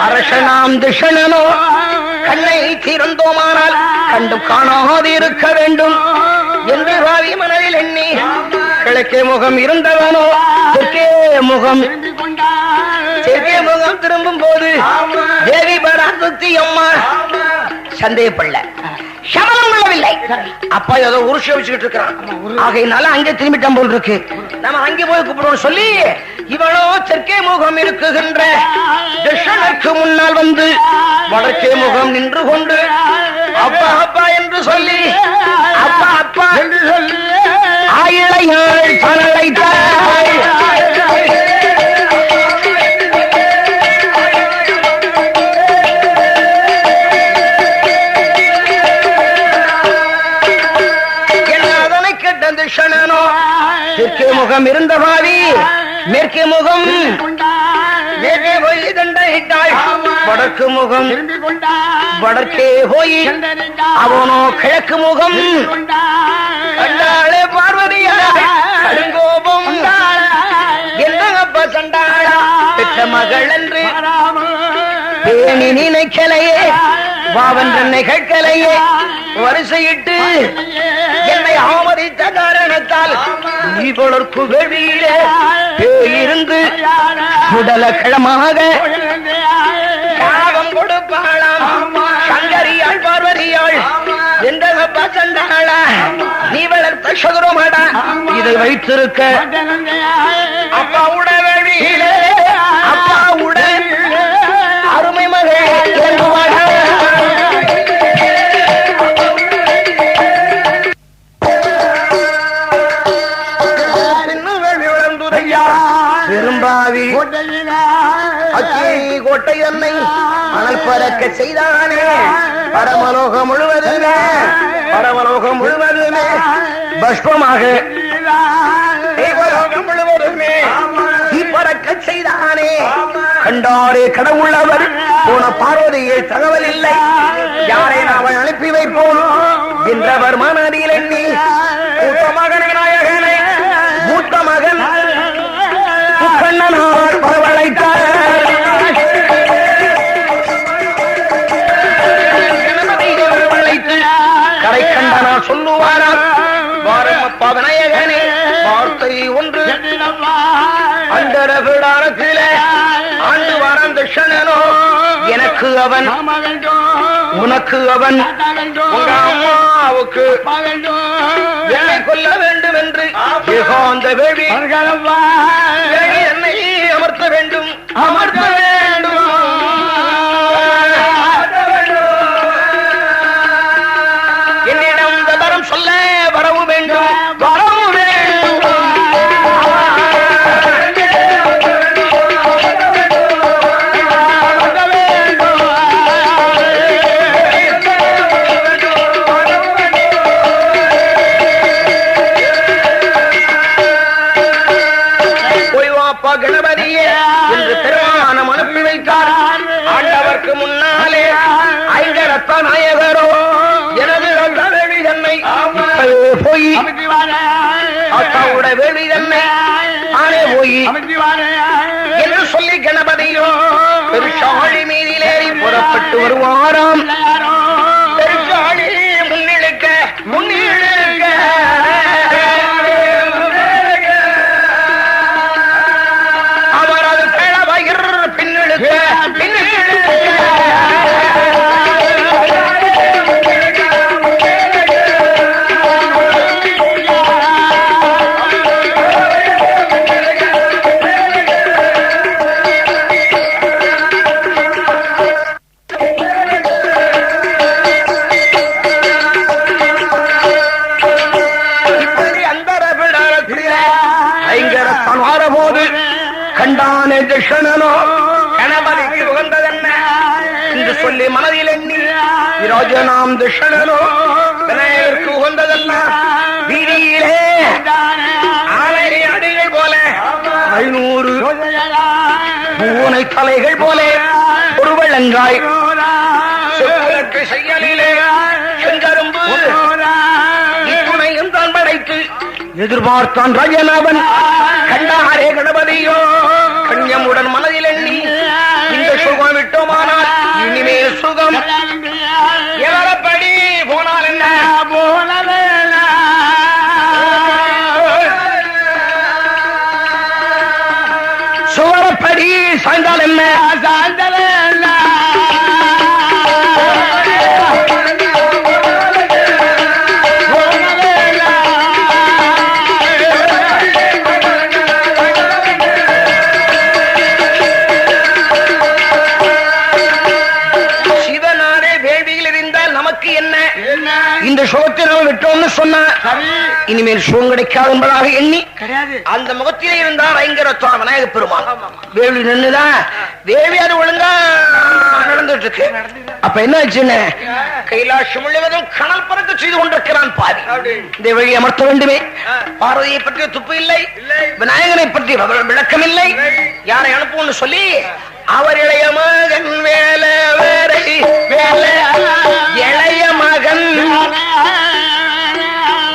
அரசனாம் திஷணனோ கண்ணை திறந்தோமானால் கண்டும் காணாது இருக்க வேண்டும் என்று ராவி மனதில் எண்ணி கிழக்கே முகம் இருந்தவனோ தெற்கே முகம் திரும்பும் போது தேவி பராசக்தி அம்மா சந்தேகப்படல, சமலம் கொள்ளவில்லை. அப்பா ஏதோ உருஷ வச்சுக்கிட்டு இருக்கிறான். ஆகையினால அங்கே திரும்பிட்டான் போல் இருக்கு. நம்ம அங்கே போய் கூப்பிடுவோம் சொல்லி இவளோ தெற்கே முகம் இருக்குகின்ற தட்சணருக்கு முன்னால் வந்து வடக்கே முகம் நின்று கொண்டு அப்பா அப்பா என்று சொல்லி அப்பா அப்பா என்று சொல்லி ஆயிழையாள் பணழைத்தாள். தெற்கே முகம் இருந்த பாவி மேற்கே முகம் மேற்கே போய் தண்டையிட்டாள். வடக்கு முகம் வடக்கே போய் அவனோ கிழக்கு முகம் கண்டாளே பார்வதியா கடுங்கோபம் என்னப்பா சண்டாளா பெற்ற மகள் என்று பேணி நினைக்கலையே வாவென்றனை கேட்கலையே வரிசையிட்டு என்னை ஆமதித்த காரணத்தால் இவளர்க்கு வெளியிலே இருந்து உடல கிழமாக பாவம் கொடுப்பாளாம். சங்கரியாள் பார்வதியாள் எந்த சண்டாளா நீ வளர்த்த சதுரமாடா இதை வைத்திருக்க அப்பா உடலிலே அப்பா உடல் அருமை மகள் என்பவாடா. பெரும்பாவி கோட்டை என்னை மணல் பறக்க செய்தானே பரமலோகம் முழுவதுமே பரமலோகம் முழுவதுமே பஷ்பமாக முழுவதுமே பறக்க செய்தானே கண்டாரே கடவுளவர் போன பார்வதியை தகவல் இல்லை யாரை நாம் அனுப்பி வைப்போம் என்றவர் மனதில் எண்ணி மூத்த மகன் நாயகனை மூத்த மகன் கண்ணனார் பரவழைத்தார். கரை கண்டனா சொல்லுவாரா வாரமப்பா விநாயகனே வார்த்தை ஒன்று அண்டர விடாரத்திலே ஆண்டு வாரம் தட்சணனோ எனக்கு அவன் உனக்கு அவன் உங்க அம்மாவுக்கு என்னை கொல்ல வேண்டும் என்று அந்த வேடி என்னை அமர்த்த வேண்டும் அமர்த்த வேண்டும் என்னிடம் தரம் சொல்ல வரவு வேண்டும் வரவு வேண்டும். கணபதியே என்று பெருமானம் அனுப்பி வைத்தார். ஆண்டவர்க்கு முன்னாலே ஐங்கரத்த நாயகரோ எனது வேள்வி தன்னை போய் அக்காவுடைய வேள்வி தன்னை ஆனே போய் என்று சொல்லி கணபதியோ பெருசாளி மீதிலேறி புறப்பட்டு வருவாராம். பெருசாளி முன்னிழுக்க முன்னிழுக்க கண்டானே தட்சணனோ கணபதிக்கு உகந்ததென்ன என்று சொல்லி மனதில் எண்ணி விராஜனாம் தட்சணனோ விநாயகருக்கு உகந்ததல்ல வீதியிலே ஆலை அடிகள் போல 500 பூனை தலைகள் போல ஒரு வெள்ளங்காய் செயலிலே செங்கரும்பு இத்துணையும் தான் படைத்து எதிர்பார்த்தான் ராஜநாதன். கண்டாரே கணபதியோ கண்யமுடன் மனதில் எண்ணி இந்த சுகம் விட்டோமானால் இனிமேல் சுகம் எவரப்படி போனால் என்ன போனது சுவரப்படி சாய்ந்தால் என்ன சாய்ந்தால் என்ன விட்டோம்னு சொன்னா இனிமேல் சுகம் கிடைக்காது என்பதாக எண்ணி அந்த முகத்திலே இருந்தார் ஐங்கரத்தான் விநாயக பெருமாள். வேள்வி நின்றுதான் வேள்வி அது ஒழுங்கா நடந்துட்டு இருக்கு. அப்ப என்ன ஆச்சுன்னு கைலாசம் முழுவதும் கணல் பறக்க செய்து கொண்டிருக்கிறான் பாதி. இந்த வழி அமர்த்த வேண்டுமே. பார்வதியை பற்றிய துப்பு இல்லை, விநாயகனை பற்றி விளக்கம் இல்லை. யாரை அனுப்பும்னு சொல்லி அவர் இளைய மகன் வேலை வேலை வேலை இளைய மகன்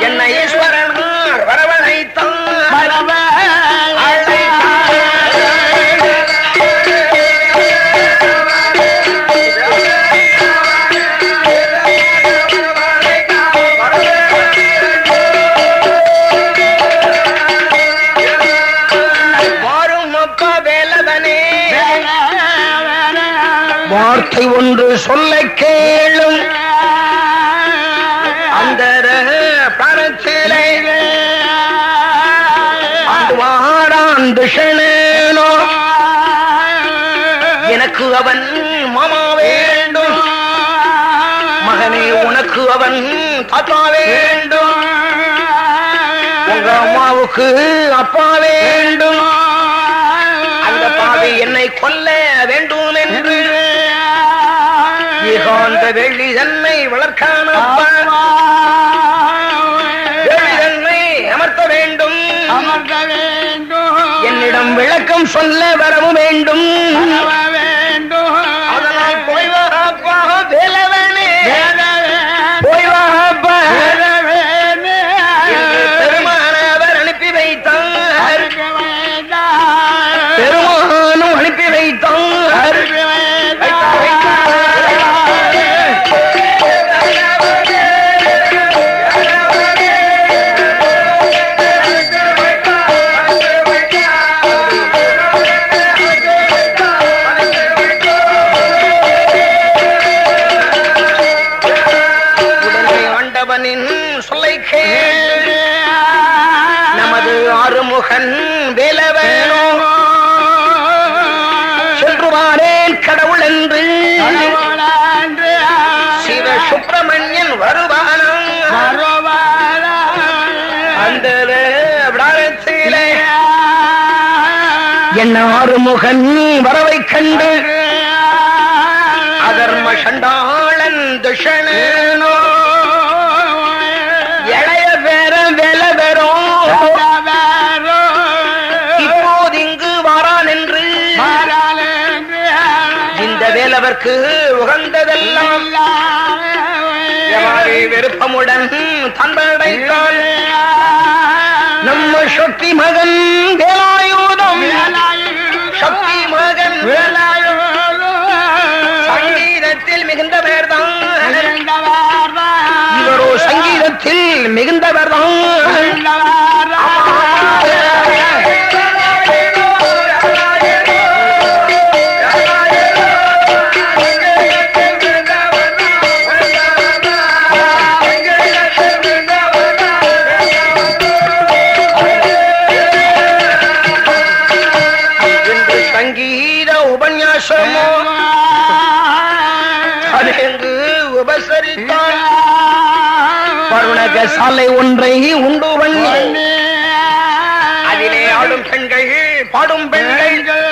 என்ன ஈஸ்வரன் வரவழைத்தான். வார்த்தை ஒன்று சொல்ல கேளும் அந்த பரத்திலே வாராண்டோ எனக்கு அவன் மாமா வேண்டும், மகனே உனக்கு அவன் தாத்தா வேண்டும், உங்க அம்மாவுக்கு அப்பா வேண்டும், அந்த பாவி என்னை கொல்ல வேண்டும் என்று ஏகாந்த வெள்ளி தன்னை வளர்க்கான வெள்ளி தன்னை அமர்த்த வேண்டும், என்னிடம் விளக்கம் சொல்ல வரவும் வேண்டும். அதனால் போய் வாப்பா வேலவனே, போய் வாப்பா பெருமானவர் அனுப்பி வைத்தார், பெருமானும் அனுப்பி வைத்தார். நமது ஆறுமுகன் வேலவனோ சென்றுவாரேன் கடவுள் என்று சிவ சுப்பிரமணியன் வருவானோ அந்த விடாரத்திலே என்ன ஆறுமுகன் வரவை கண்டு அதர்ம சண்டாளன் துஷனோ இப்போது இங்கு வாரான் என்று இந்த வேலவர்க்கு உகந்ததெல்லாம் விருப்பமுடன் தந்தடைத்தால் நம்ம சக்தி மகன் வேலாயுதம், சக்தி மகன் சங்கீதத்தில் மிகுந்தவர் தான், இவரோ சங்கீதத்தில் மிகுந்தவர் தான். சங்கீத உபன்யாசமோ அதெங்கு உபசரித்தான். பருணக சாலை ஒன்றை உண்டு பண்ணி அதிலே ஆடும் பெண்கள் பாடும் பெண்கள்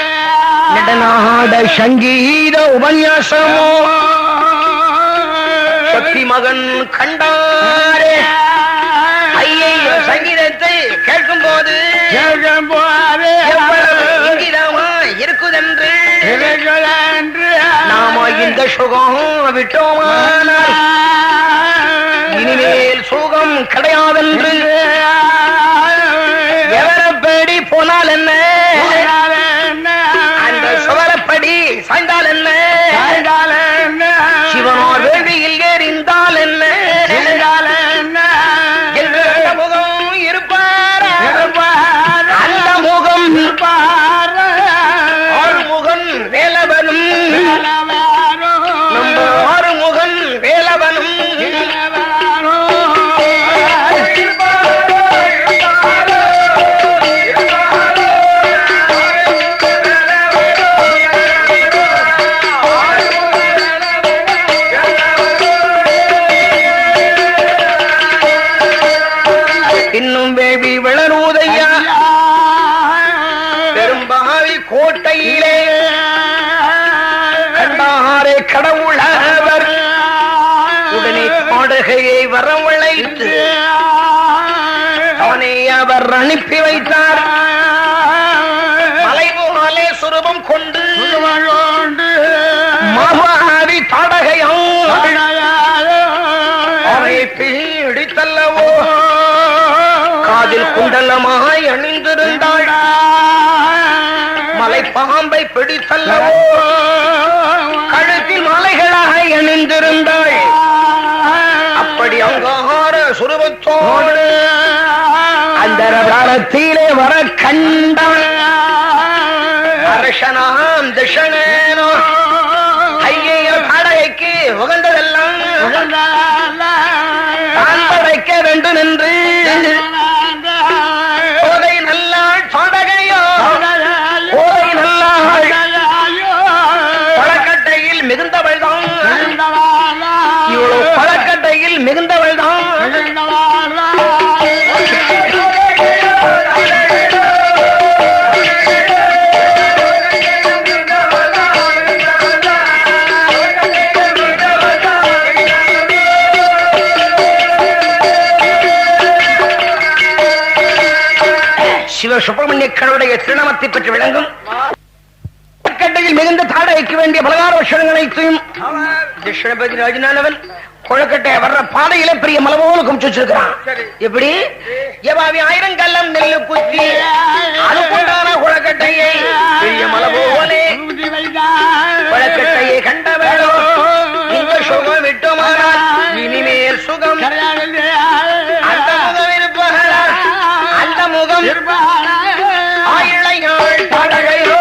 நடனாட சங்கீத உபன்யாசமோ சக்தி மகன் கண்டாரே. ஐயோ சங்கீதத்தை கேட்கும் போது இங்கிதமா இருக்குதென்று நாம இந்த சுகம் விட்டோமானால் இனிமேல் சுகம் கிடையாதென்று எவரப்படி போனால் என்ன, அந்த சுவரப்படி சாய்ந்தால் என்ன, சிவனோர் வேள்வியில் எறிந்தால் என்ன, முகம் இருப்பார் அந்த முகம் ஆறுமுகன் வேலவனும் நம்ம ஆறுமுகன் வேலவனும் கடவுளவர் உடனே பாடகையை வரவழைத்து அவனை அவர் அனுப்பி வைத்தார். மலை போலே சுரூபம் கொண்டு மகாவி தாடகையும் அவரை பீடித்தல்லவோ காதில் குண்டலமாய் அணிந்திருந்தாள். மலை பாம்பை பிடித்தல்லவோ கழுத்தில் மாலைகளாக அணிந்திருந்தாள். அப்படி அங்கார சுரூபத்தோடு அந்த ரதத்திலே வர கண்டான். அரசனாம் திஷனேனோ ஐயையோ தாடகைக்கு உகந்ததெல்லாம் தான் படைக்க வேண்டும் என்று கோதை நல்லாள் தாடகையோ கோதை நல்லாள் பழக்கட்டையில் மிகுந்தவள் தான். இவ்வளவு பழக்கட்டையில் மிகுந்தவள் தான். சிவ சுப்பிரமணிய கடவுடைய திருநாமத்தை பற்றி விளங்கும் கட்டையில் மிகுந்த தாடகைக்கு வேண்டிய பலகார விஷயங்கள் அனைத்தையும் தட்சிணபதி ராஜனானவன் கொழக்கட்டை வர்ற பாதையில பெரிய மலபோல குமிச்சு வச்சிருக்கிறான். எப்படி எவாவி 1000 கல்லம் நெல்லு குத்தி அதுக்குண்டான கொழக்கட்டையை பெரிய மலபோலே கொழக்கட்டையை கண்டவளோ இந்த சுகம் விட்டோமானால் இனிமேல் சுகம் அந்த முகம் இருப்பாளா அந்த முகம் ஆயிழையாள் தாடகையோ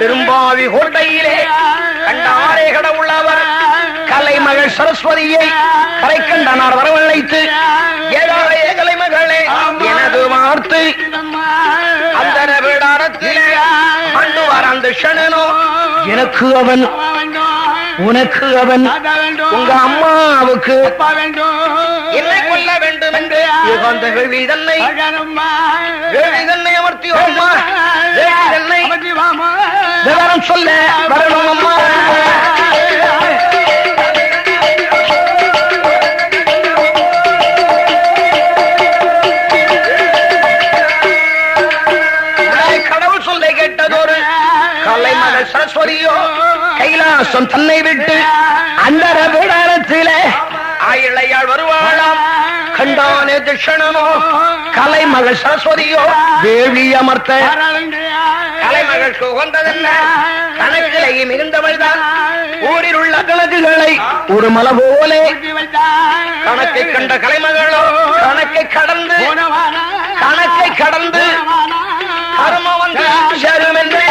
பெரும்பாவி கோட்டையிலே கண்டாரே கடவுளவர் கலைமகள் சரஸ்வதியை கரை கண்டனார் வரவழைத்து ஏழாய கலைமகளே எனது வார்த்தை அந்த விடாரத்திலே ஆண்டுவார் அந்த ஷனனோ எனக்கு அவன் உனக்கு அவன் உங்க அம்மாவுக்கு என்னை கொல்ல வேண்டும் என்று அந்த வேள்வி தன்னை அமர்த்தி விவரம் சொல்ல வரணும் அம்மா. கடவுள் சொல்லை கேட்டதோடு கலைமகள் சரஸ்வதியோ கைலாசம் தன்னை விட்டு அந்த விடாரத்திலே ஆயிழையாள் வருவாளாம். கண்டானே திஷணனோ கலைமகள் சரஸ்வதியோ வேள்வி அமர்த்த கலைமகள் உகந்ததல்ல கணக்கிலே மிகுந்தவள் தான். ஊரில் உள்ள கணக்குகளை ஒரு மலை போலே கணக்கை கண்ட கலைமகளோ கணக்கை கடந்து கர்ம வந்து சேரும் என்று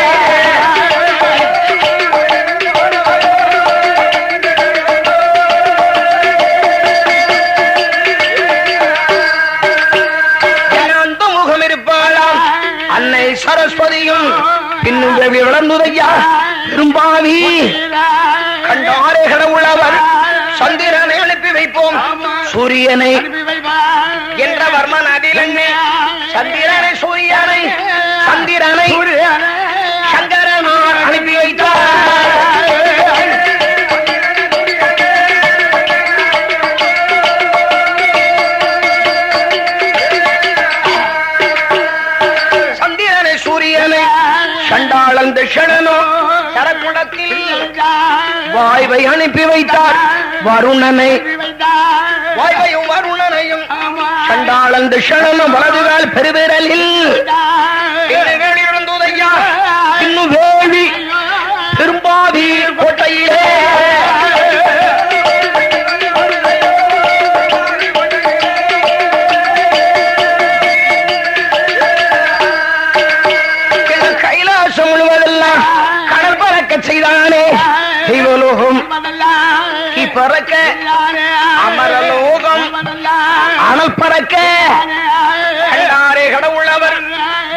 சரஸ்வதியும் இன்னும் வளர்ந்துதையா பெரும்பாவி கண்டாரே கடவுளவர் சந்திரனை அனுப்பி வைப்போம் சூரியனை என்ற வர்மன் அதிலன்னே சந்திரனை சூரியனை சங்கரனார் அனுப்பி வைத்தார். சண்டாளன் திஷணனோ சரக்குடத்தில் வாய்வை அனுப்பி வைத்தார். வருணனை வாய்வையும் வருணனையும் சண்டாளன் திஷணனும் வலதுகால் பெருவிரலில் இருந்துதையா இன்னும் வேள்வி பெரும்பாவி கோட்டையிலே செய்தானே தெய்வலோகம் பறக்க அமரலோகம் அனல் பறக்க கண்டாரே கடவுளவர்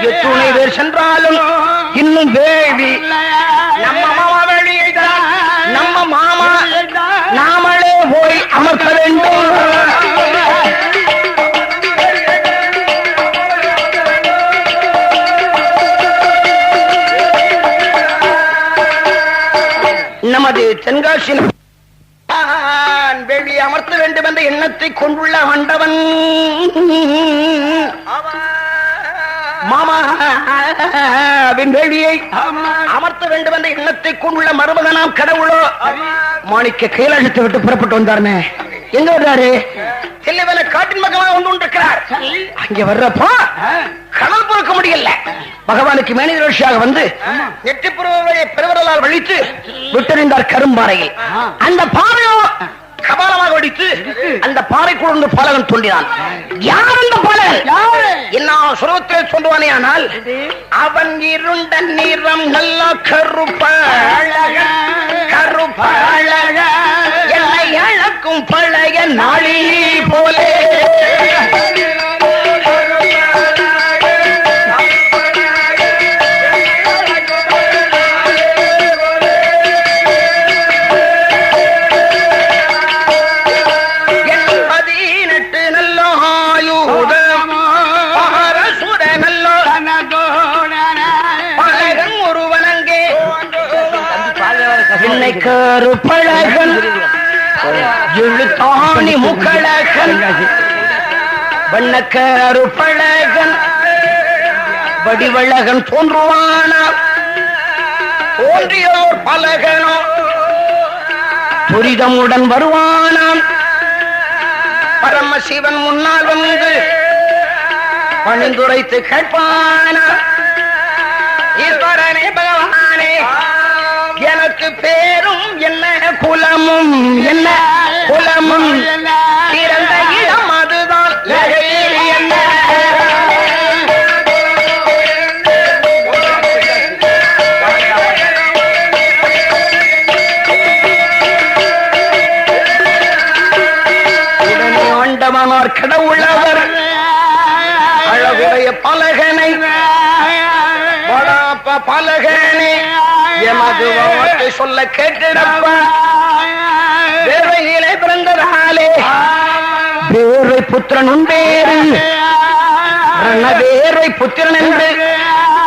எத்துணை பேர் சென்றாலும் இன்னும் வேள்வி நம்ம மாமா வேள்வியை நம்ம மாமா நாமளே போய் அமர்த்த வேண்டும். நமது தென்காசி வெளியே அமர்த்த வேண்டும் என்ற எண்ணத்தை கொண்டுள்ள ஆண்டவன் மாமாவின் வேலியை அமர்த்த வேண்டும் என்ற எண்ணத்தை கொண்டுள்ள மருமகனாம் கடவுளோ மாணிக்க கைலாசத்தை விட்டு புறப்பட்டு வந்தாருமே. எங்க வர்றாரு? தெல்லைவன காட்டின் மகனாக வந்து கொண்டிருக்கிறார். அங்கே வர்றப்போ கடல் பொறுக்க முடியல. பகவானுக்கு மேனிதர்ஷியாக வந்து நெற்றிப்புறவை பெருவரலால் வழித்து விட்டறிந்தார் கரும்பாறையில். அந்த பாறையோ கபாலமாக வடித்து அந்த பாறைக்குள் இருந்து பாலகன் தோன்றினான். யார் அந்த பாலகன்? என்ன சுரவத்தில் சொல்லுவானே, ஆனால் அவன் இருண்ட நிறம் நல்ல கருப்பழக என்னை அழக்கும் பழைய நாளி போலே கருப்பழகன் இழுத்தாணி முக்கழகன் வண்ணக்கருப்பழகன் வடிவழகன் தோன்றுவானா தோன்றியோர் பலகனோ துரிதமுடன் வருவானாம். பரமசிவன் முன்னால் வந்து பணிந்துரைத்து கேட்பானா, ஈஸ்வரனே பகவானே எனக்கு பேரும் என்ன குலமும் என்ன குலமும் பிறந்த இடம் அதுதான் என்ன உடனே ஆண்டவனார் கடவுளவர் அழகுடைய பலகனை பலகனே எமது வார்த்தை சொல்ல கேட்டிடப்பா. வேர்வையிலே பிறந்ததாலே வேர்வை புத்திரன் உண்டேறு வேர்வை புத்திரன் என்று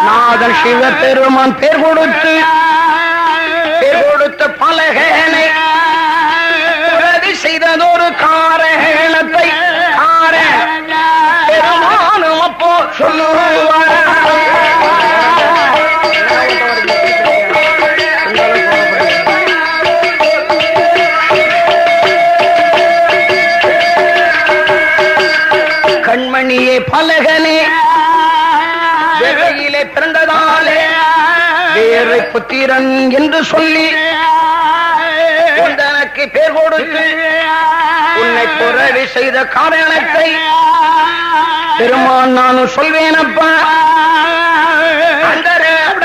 நாதன் சிவ பெருமான் பேர் கொடுத்த பலகனை உறுதி செய்ததொரு காரணத்தை பெருமானும் அப்போ சொல்லுவார். கண்மணியே பலகனே வேலையிலே பிறந்ததாலே வேறு புத்திரன் என்று சொல்லி உந்தனக்கு பேர் கொடுத்து உன்னை புறவி செய்த காரணத்தை பெருமான் நானும் சொல்வேனப்பா. அந்த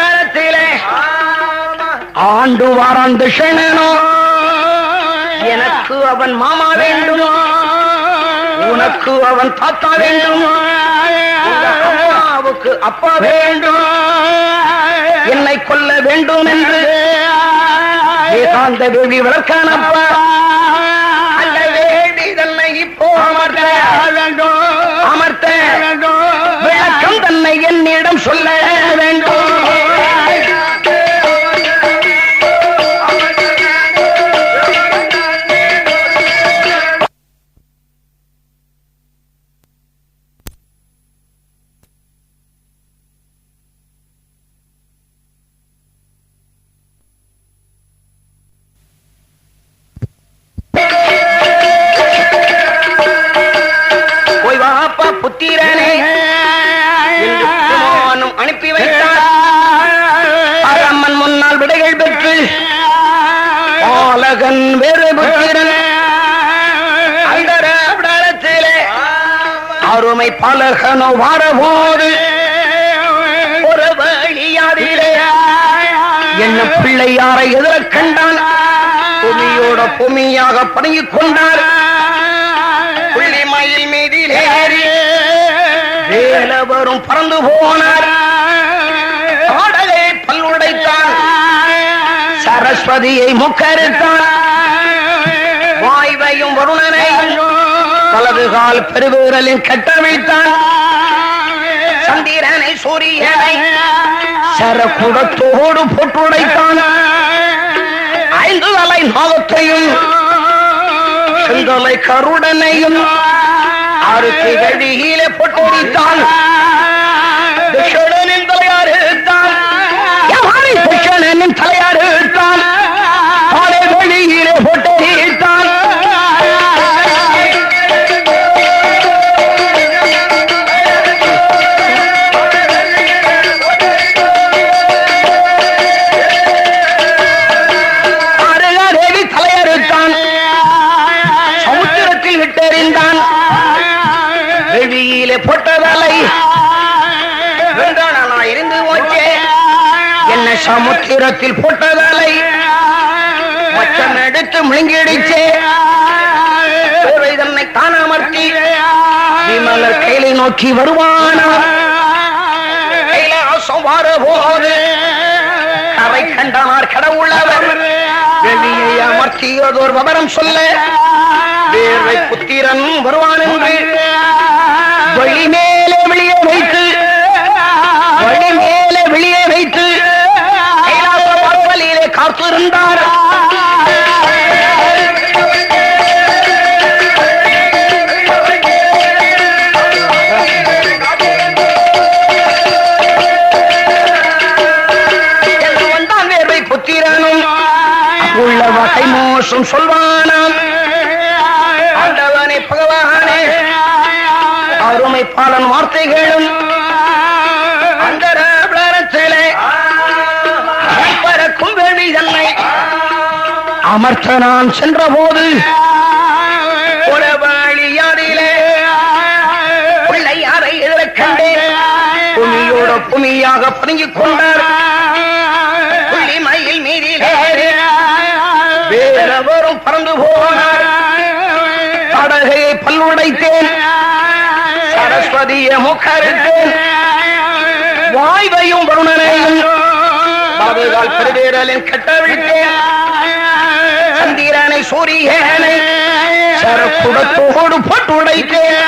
இடத்திலே ஆண்டு வாராண்டு ஷணனோ எனக்கு அவன் மாமா வேண்டும், உனக்கு அவன் தாத்தா வேண்டும், அம்மாவுக்கு அப்பா வேண்டும், என்னை கொல்ல வேண்டும் என்று ஏகாந்த வேள்வி வளர்க்கானப்பா. அந்த வேள்வி தன்னை இப்போ அமர்த்த விளக்கம் தன்னை என்னிடம் சொல்ல வேண்டும். புத்திரனே அனுப்பி வைத்தார். அரம்மன் முன்னால் விடைகள் பெற்று பாலகன் வேறு புத்திரன் அந்த இடத்திலே அருமை பாலகனோ வாரபோது ஒரு வழியாதிலே என்ன பிள்ளையாரை எதிர கண்டான். பூமியோட பூமியாக பணங்கிக் கொண்டார். புள்ளிமயில் மீதிலே வேலவரும் பறந்து போனார். ஆடலை பல்லுடைத்தான், சரஸ்வதியை முக்கறுத்தான், வாய்வ இந்திரனையும் வருணனையும் வலது கால் பெருவிரலில் கட்டவிழ்த்தான். சந்திரனை சூரியனை சரக்குடத்தோடு போட்டுடைத்தான். 5 தலை நாகத்தையும் செந்தலை கருடனையும் 6 கைகளிலே போட்டுடைத்தான். துஷணனின் தலையாறுத்தான். துஷணனின் தலையாறுத்தான். பாலை வெளியிலே போட்டுடைத்தான். அருகாதேவி தலையறுத்தான். சமுத்திரத்தில் விட்டெறிந்தான். வெளியிலே போட்டதலை இருந்து போச்சே. என்ன சமுத்திரத்தில் போட்டதலை மச்சம் எடுத்து முழுங்கிடுச்சே. தன்னை தானமர்த்தி விமலர் கையிலை நோக்கி வருவானா. கைலாசம் வரபோது அவை கண்டனார் கடவுளவர். வெளியை அமர்த்தியதோர் விவரம் சொல்ல வேர்வை புத்திரன் வருவான் என்று வழி மேலே வெளியே வைத்து கைலாச பரவலிலே காத்திருந்தார். வந்தான் வேர்வை புத்திரனும் உள்ள வகை மோசம் சொல்வானாம். ஆண்டவனே பகவானே அருமை பாலன் வார்த்தைகளும் பறக்கும் வேள்வி தன்னை அமர்த்த நான் சென்ற போது ஒரு வழியாதிலே பிள்ளையாரை எதிர கண்டேன். புமியோட புமியாக பதுங்கிக் கொண்டார். புள்ளி மயில் மீதிலே வேறவரும் பறந்து போனார். படகையை பல்லுடைத்தேன். சரஸ்வதியை முக்கறுத்தேன். வாய்வையும் வருணனையும் பாதுகால் பெருவேரலின் கட்டவிழ்த்தேன். சந்திரனை சூரியனை சரக்குடத்தோடு போட்டு உடைத்தேன்.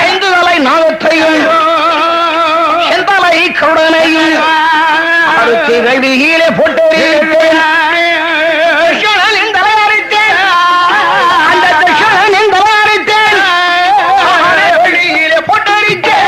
5 தலை நாகத்தையும் செந்தலை கருடனையும் 6 கைகளிலே போட்டேன். கிருஷ்ணனின் தலையறித்தேன். அந்த கிருஷ்ணனின் தலையறித்தேன். வெளியிலே போட்டறித்தேன்.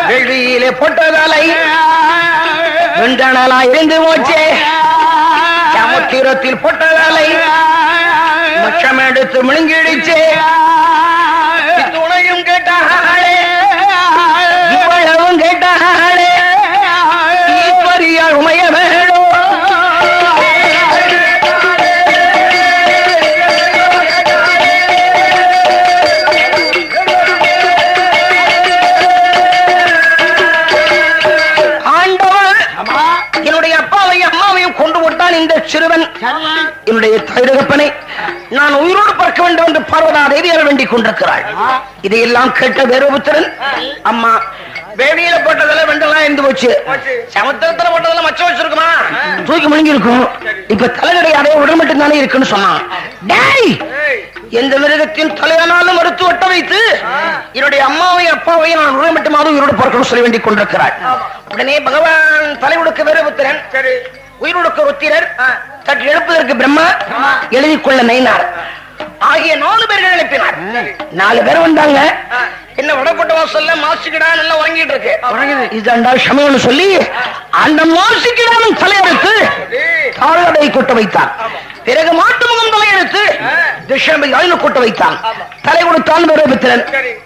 வெளியிலே போட்டதலை வெண்டனலா இருந்து போச்சே. சமுத்திரத்தில் போட்டதலை மச்சம் எடுத்து முழுங்கிடுச்சே. துணையும் கேட்டாளே இவ்வளவும் கேட்டாளே ஈஸ்வரியால் உமைய வேணும். இந்த சிறுவன் என்னுடைய தாயகப்பனை நான் உயிரோடு பார்க்க வேண்டும் என்று பார்வதா தேவியால் வேண்டிக் கொண்டிருக்கிறாள். இதையெல்லாம் கேட்ட வேறுபுத்திரன் அம்மா வேடியில போட்டதெல்லாம் வெண்டெல்லாம் இருந்து போச்சு. சமுத்திரத்துல போட்டதெல்லாம் மச்சம் வச்சிருக்குமா தூக்கி முழுங்கி இருக்கும். இப்ப தலைநடை அதே உடல் மட்டும் தானே இருக்குன்னு சொன்னான். எந்த மிருகத்தின் தலையானாலும் மறுத்து ஒட்ட வைத்து என்னுடைய அம்மாவையும் அப்பாவையும் நான் உடல் மட்டுமாவது உயிரோடு பார்க்கணும் சொல்ல வேண்டிக் கொண்டிருக்கிறாள். உடனே பகவான் தலை உடுக்க வேறுபுத்திரன் உயிரோடுக்க ருத்திரர் சற்று எழுப்பதற்கு பிரம்மா எழுதிக் கொள்ள நைனார் ஆகிய 4 பேர்கள் எழுப்பினார். 4 பேர் வந்தாங்க. என்ன வடப்பட்ட வாசல்ல மாசுக்கிடா நல்லா உறங்கிட்டு இருக்கு. இதுண்டா சமயம்னு சொல்லி அந்த மாசுக்கிடாலும் தலையெடுத்து தாழடை கொட்ட வைத்தார். பிறகு மாட்டு முகம் தலையெடுத்து திஷம்பை கொட்ட வைத்தான். தலை கொடுத்தான் வேறுபுத்திரன்,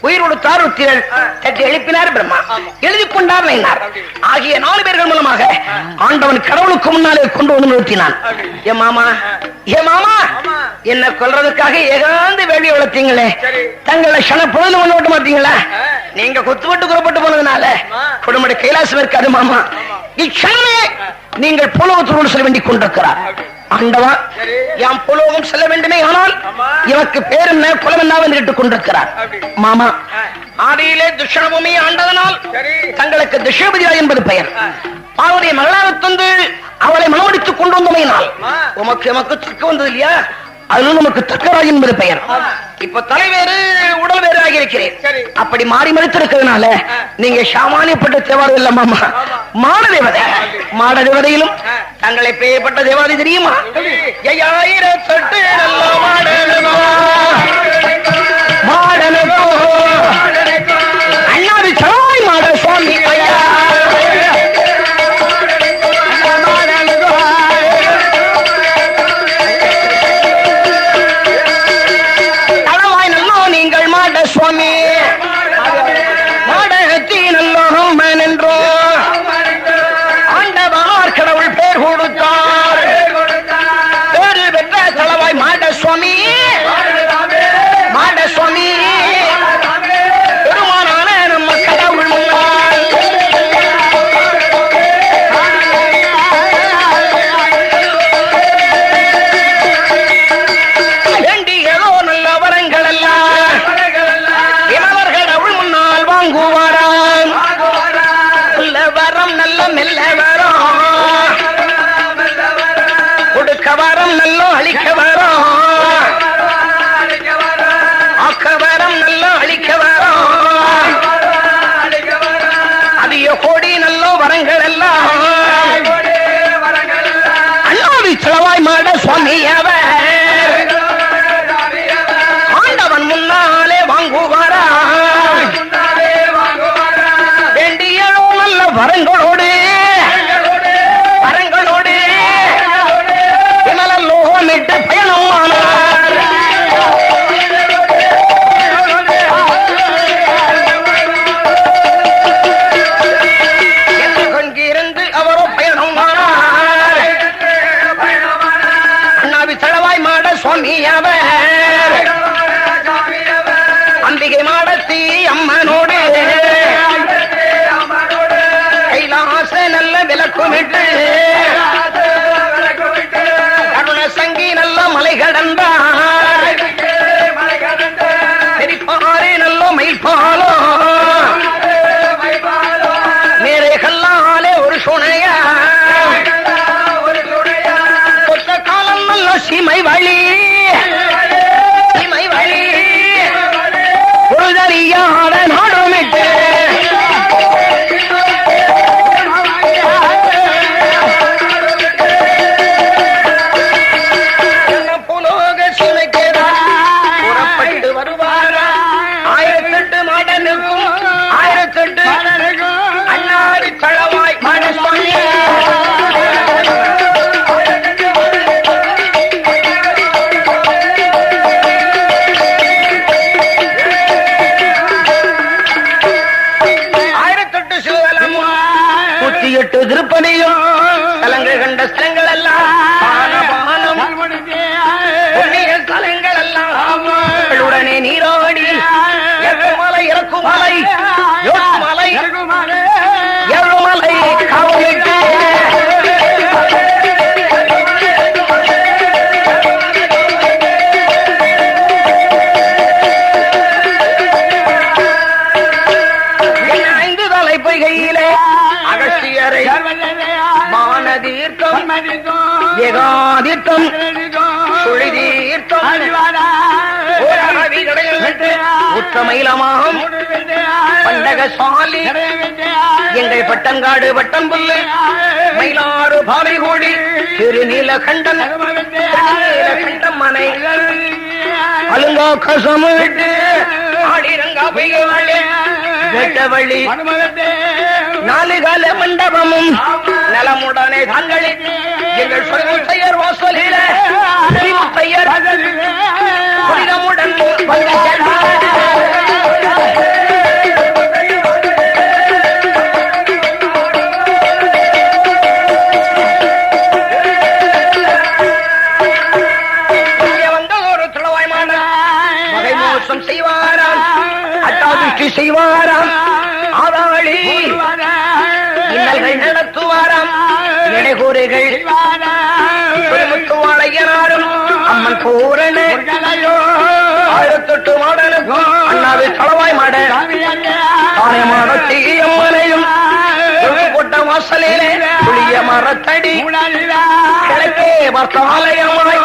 உயிர் கொடுத்தார் ருத்திரன். சற்று எழுப்பினார் பிரம்மா, எழுதி கொண்டார் நைனார் ஆகிய 4 பேர்கள் மூலமாக ஆண்டவன் கடவுளுக்கு முன்னாலே கொண்டு வந்து நிறுத்தினான். ஏ மாமா, ஏ மாமா, என்ன கொல்றதுக்காக ஏகாந்து வேள்வி வளர்த்தீங்களே, தங்களை சன பொழுது கொண்டு விட்டு மாட்டீங்களா? நீங்க கொத்துப்பட்டு குறப்பட்டு போனதுனால குடும்பம் கைலாசம் இருக்காது மாமா. இச்சனமே நீங்கள் போலவத்தோடு சொல்ல வேண்டிக் கொண்டிருக்கிறார். ஆண்டவா யாம் புலோகம் செல்ல வேண்டுமே, ஆனால் இவருக்கு பேர் என்ன குலம் என்ன என்று கேட்டுக் கொண்டிருக்கிறார். மாமா ஆதியிலே துஷணபூமி ஆண்டதனால் தங்களுக்கு துஷபதியா என்பது பெயர். அவருடைய மகளாக தந்து அவளை மனமடித்துக் கொண்டு வந்தமையினால் உமக்கு எமக்கு தக்க வந்தது இல்லையா, அதிலும் நமக்கு தக்கராஜ் என்பது பெயர். இப்ப தலைவேறு உடல் வேறு ஆகியிருக்கிறேன். அப்படி மாறி மறுத்திருக்கிறதுனால நீங்க சாமானியப்பட்ட தேவாரம் இல்ல மாமா, மாட தேவதை. மாட தேவதையிலும் தங்களை பெயப்பட்ட தேவாதி தெரியுமா? ஐயாயிரத்தெட்டு நல்ல மாடனோ அண்ணாதி சவாய் மாட சுவாமி ஐயா சுவாமி நாடகத்தின் அல்லோகம் என்றோ ஆண்டவார் கடவுள் பேர் கொடுத்தார். பேரு பெற்ற தளவாய் மாட சுவாமி, மாட சுவாமி பெருமானான நம்ம கடவுள் முன்னாள் வேண்டியதோ நல்ல வரங்கள் எல்லாம் மெல்ல வரும், கொடுக்க வரம் நல்லோ அழிக்க வரும், ஆக்க வரம் நல்லோ அழிக்க வரும், அதிக கோடி நல்லோ வரங்கள் எல்லாம் அண்ணாவி செலவாய் மாட சுவாமி அவர் ஆண்டவன் முன்னாலே வாங்குவாரா வேண்டியதோ நல்ல வரங்களோடு அம்பிகை மாடத்தி அம்மனோடு கைலாச நல்ல விளக்குமிட்டு கருண சங்கி நல்ல மலை கடந்தார் பெரிப்பாறு நல்ல மயில்பாலோ நேரே கல்லாலே ஒரு சுனையா கொத்த காலம் நல்ல சீமை வழி பொருதறியாத நாடுமிட்டு புலோக சிலைக்கிறா புறப்பட்டு வருவாரா 1008 மாடனுக்கும் 1008 அண்ணாடி தளவாய் மாடசுவாமி திருப்பதியும் தலங்கள் கண்ட ஸ்தலங்கள் எல்லாம் ஸ்தலங்கள் எல்லாம் உடனே நீராடி மலை இறக்கும் மலை மலை எழுமலை காவலிட்டு ஏகாதீர்த்தம் சுழிதீர்த்தம் உற்றமயிலமாம் பண்டகசாலி எங்கள் பட்டங்காடு பட்டம்புல்லு மயிலாறு பாவை கோடி திருநீலகண்டன் நீலகண்டம் மனை அலுங்கா கசமிட்டு ஆடிரங்கா பொய்கவள்ளி வெட்டவள்ளி நாலுகால மண்டபமும் நலமுடனே தாங்களே எங்கள் சொல்முத்தையர் வாசலில முத்தையர் புனிதமுடன் வந்ததொரு துளவாய்மான வகை மோசம் செய்வாராம், அட்டாதிஷ்டி செய்வாராம், ஆதாளி இன்னல்கள் நடத்துவாராம், இடைகூறுகள் அம்மன் பூரண 1008 மாடனுக்கும் அண்ணாவை களவாய் மாட தானே மாடத்தி அம்மனையும் கொட்ட வாசலிலே புளிய மரத்தடி கிழக்கே வர்த்தாலயமாய்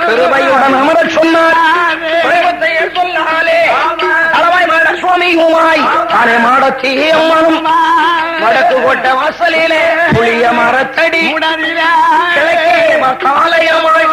கிருபையுடன் அமர சொன்னார். சொன்னாலே களவாய் மாட சுவாமியுமாய் தானே மாடத்தி அம்மனும் வடக்கு கொட்ட வாசலிலே புளிய மரத்தடி கிழக்கே வர்த்தாலயமாய்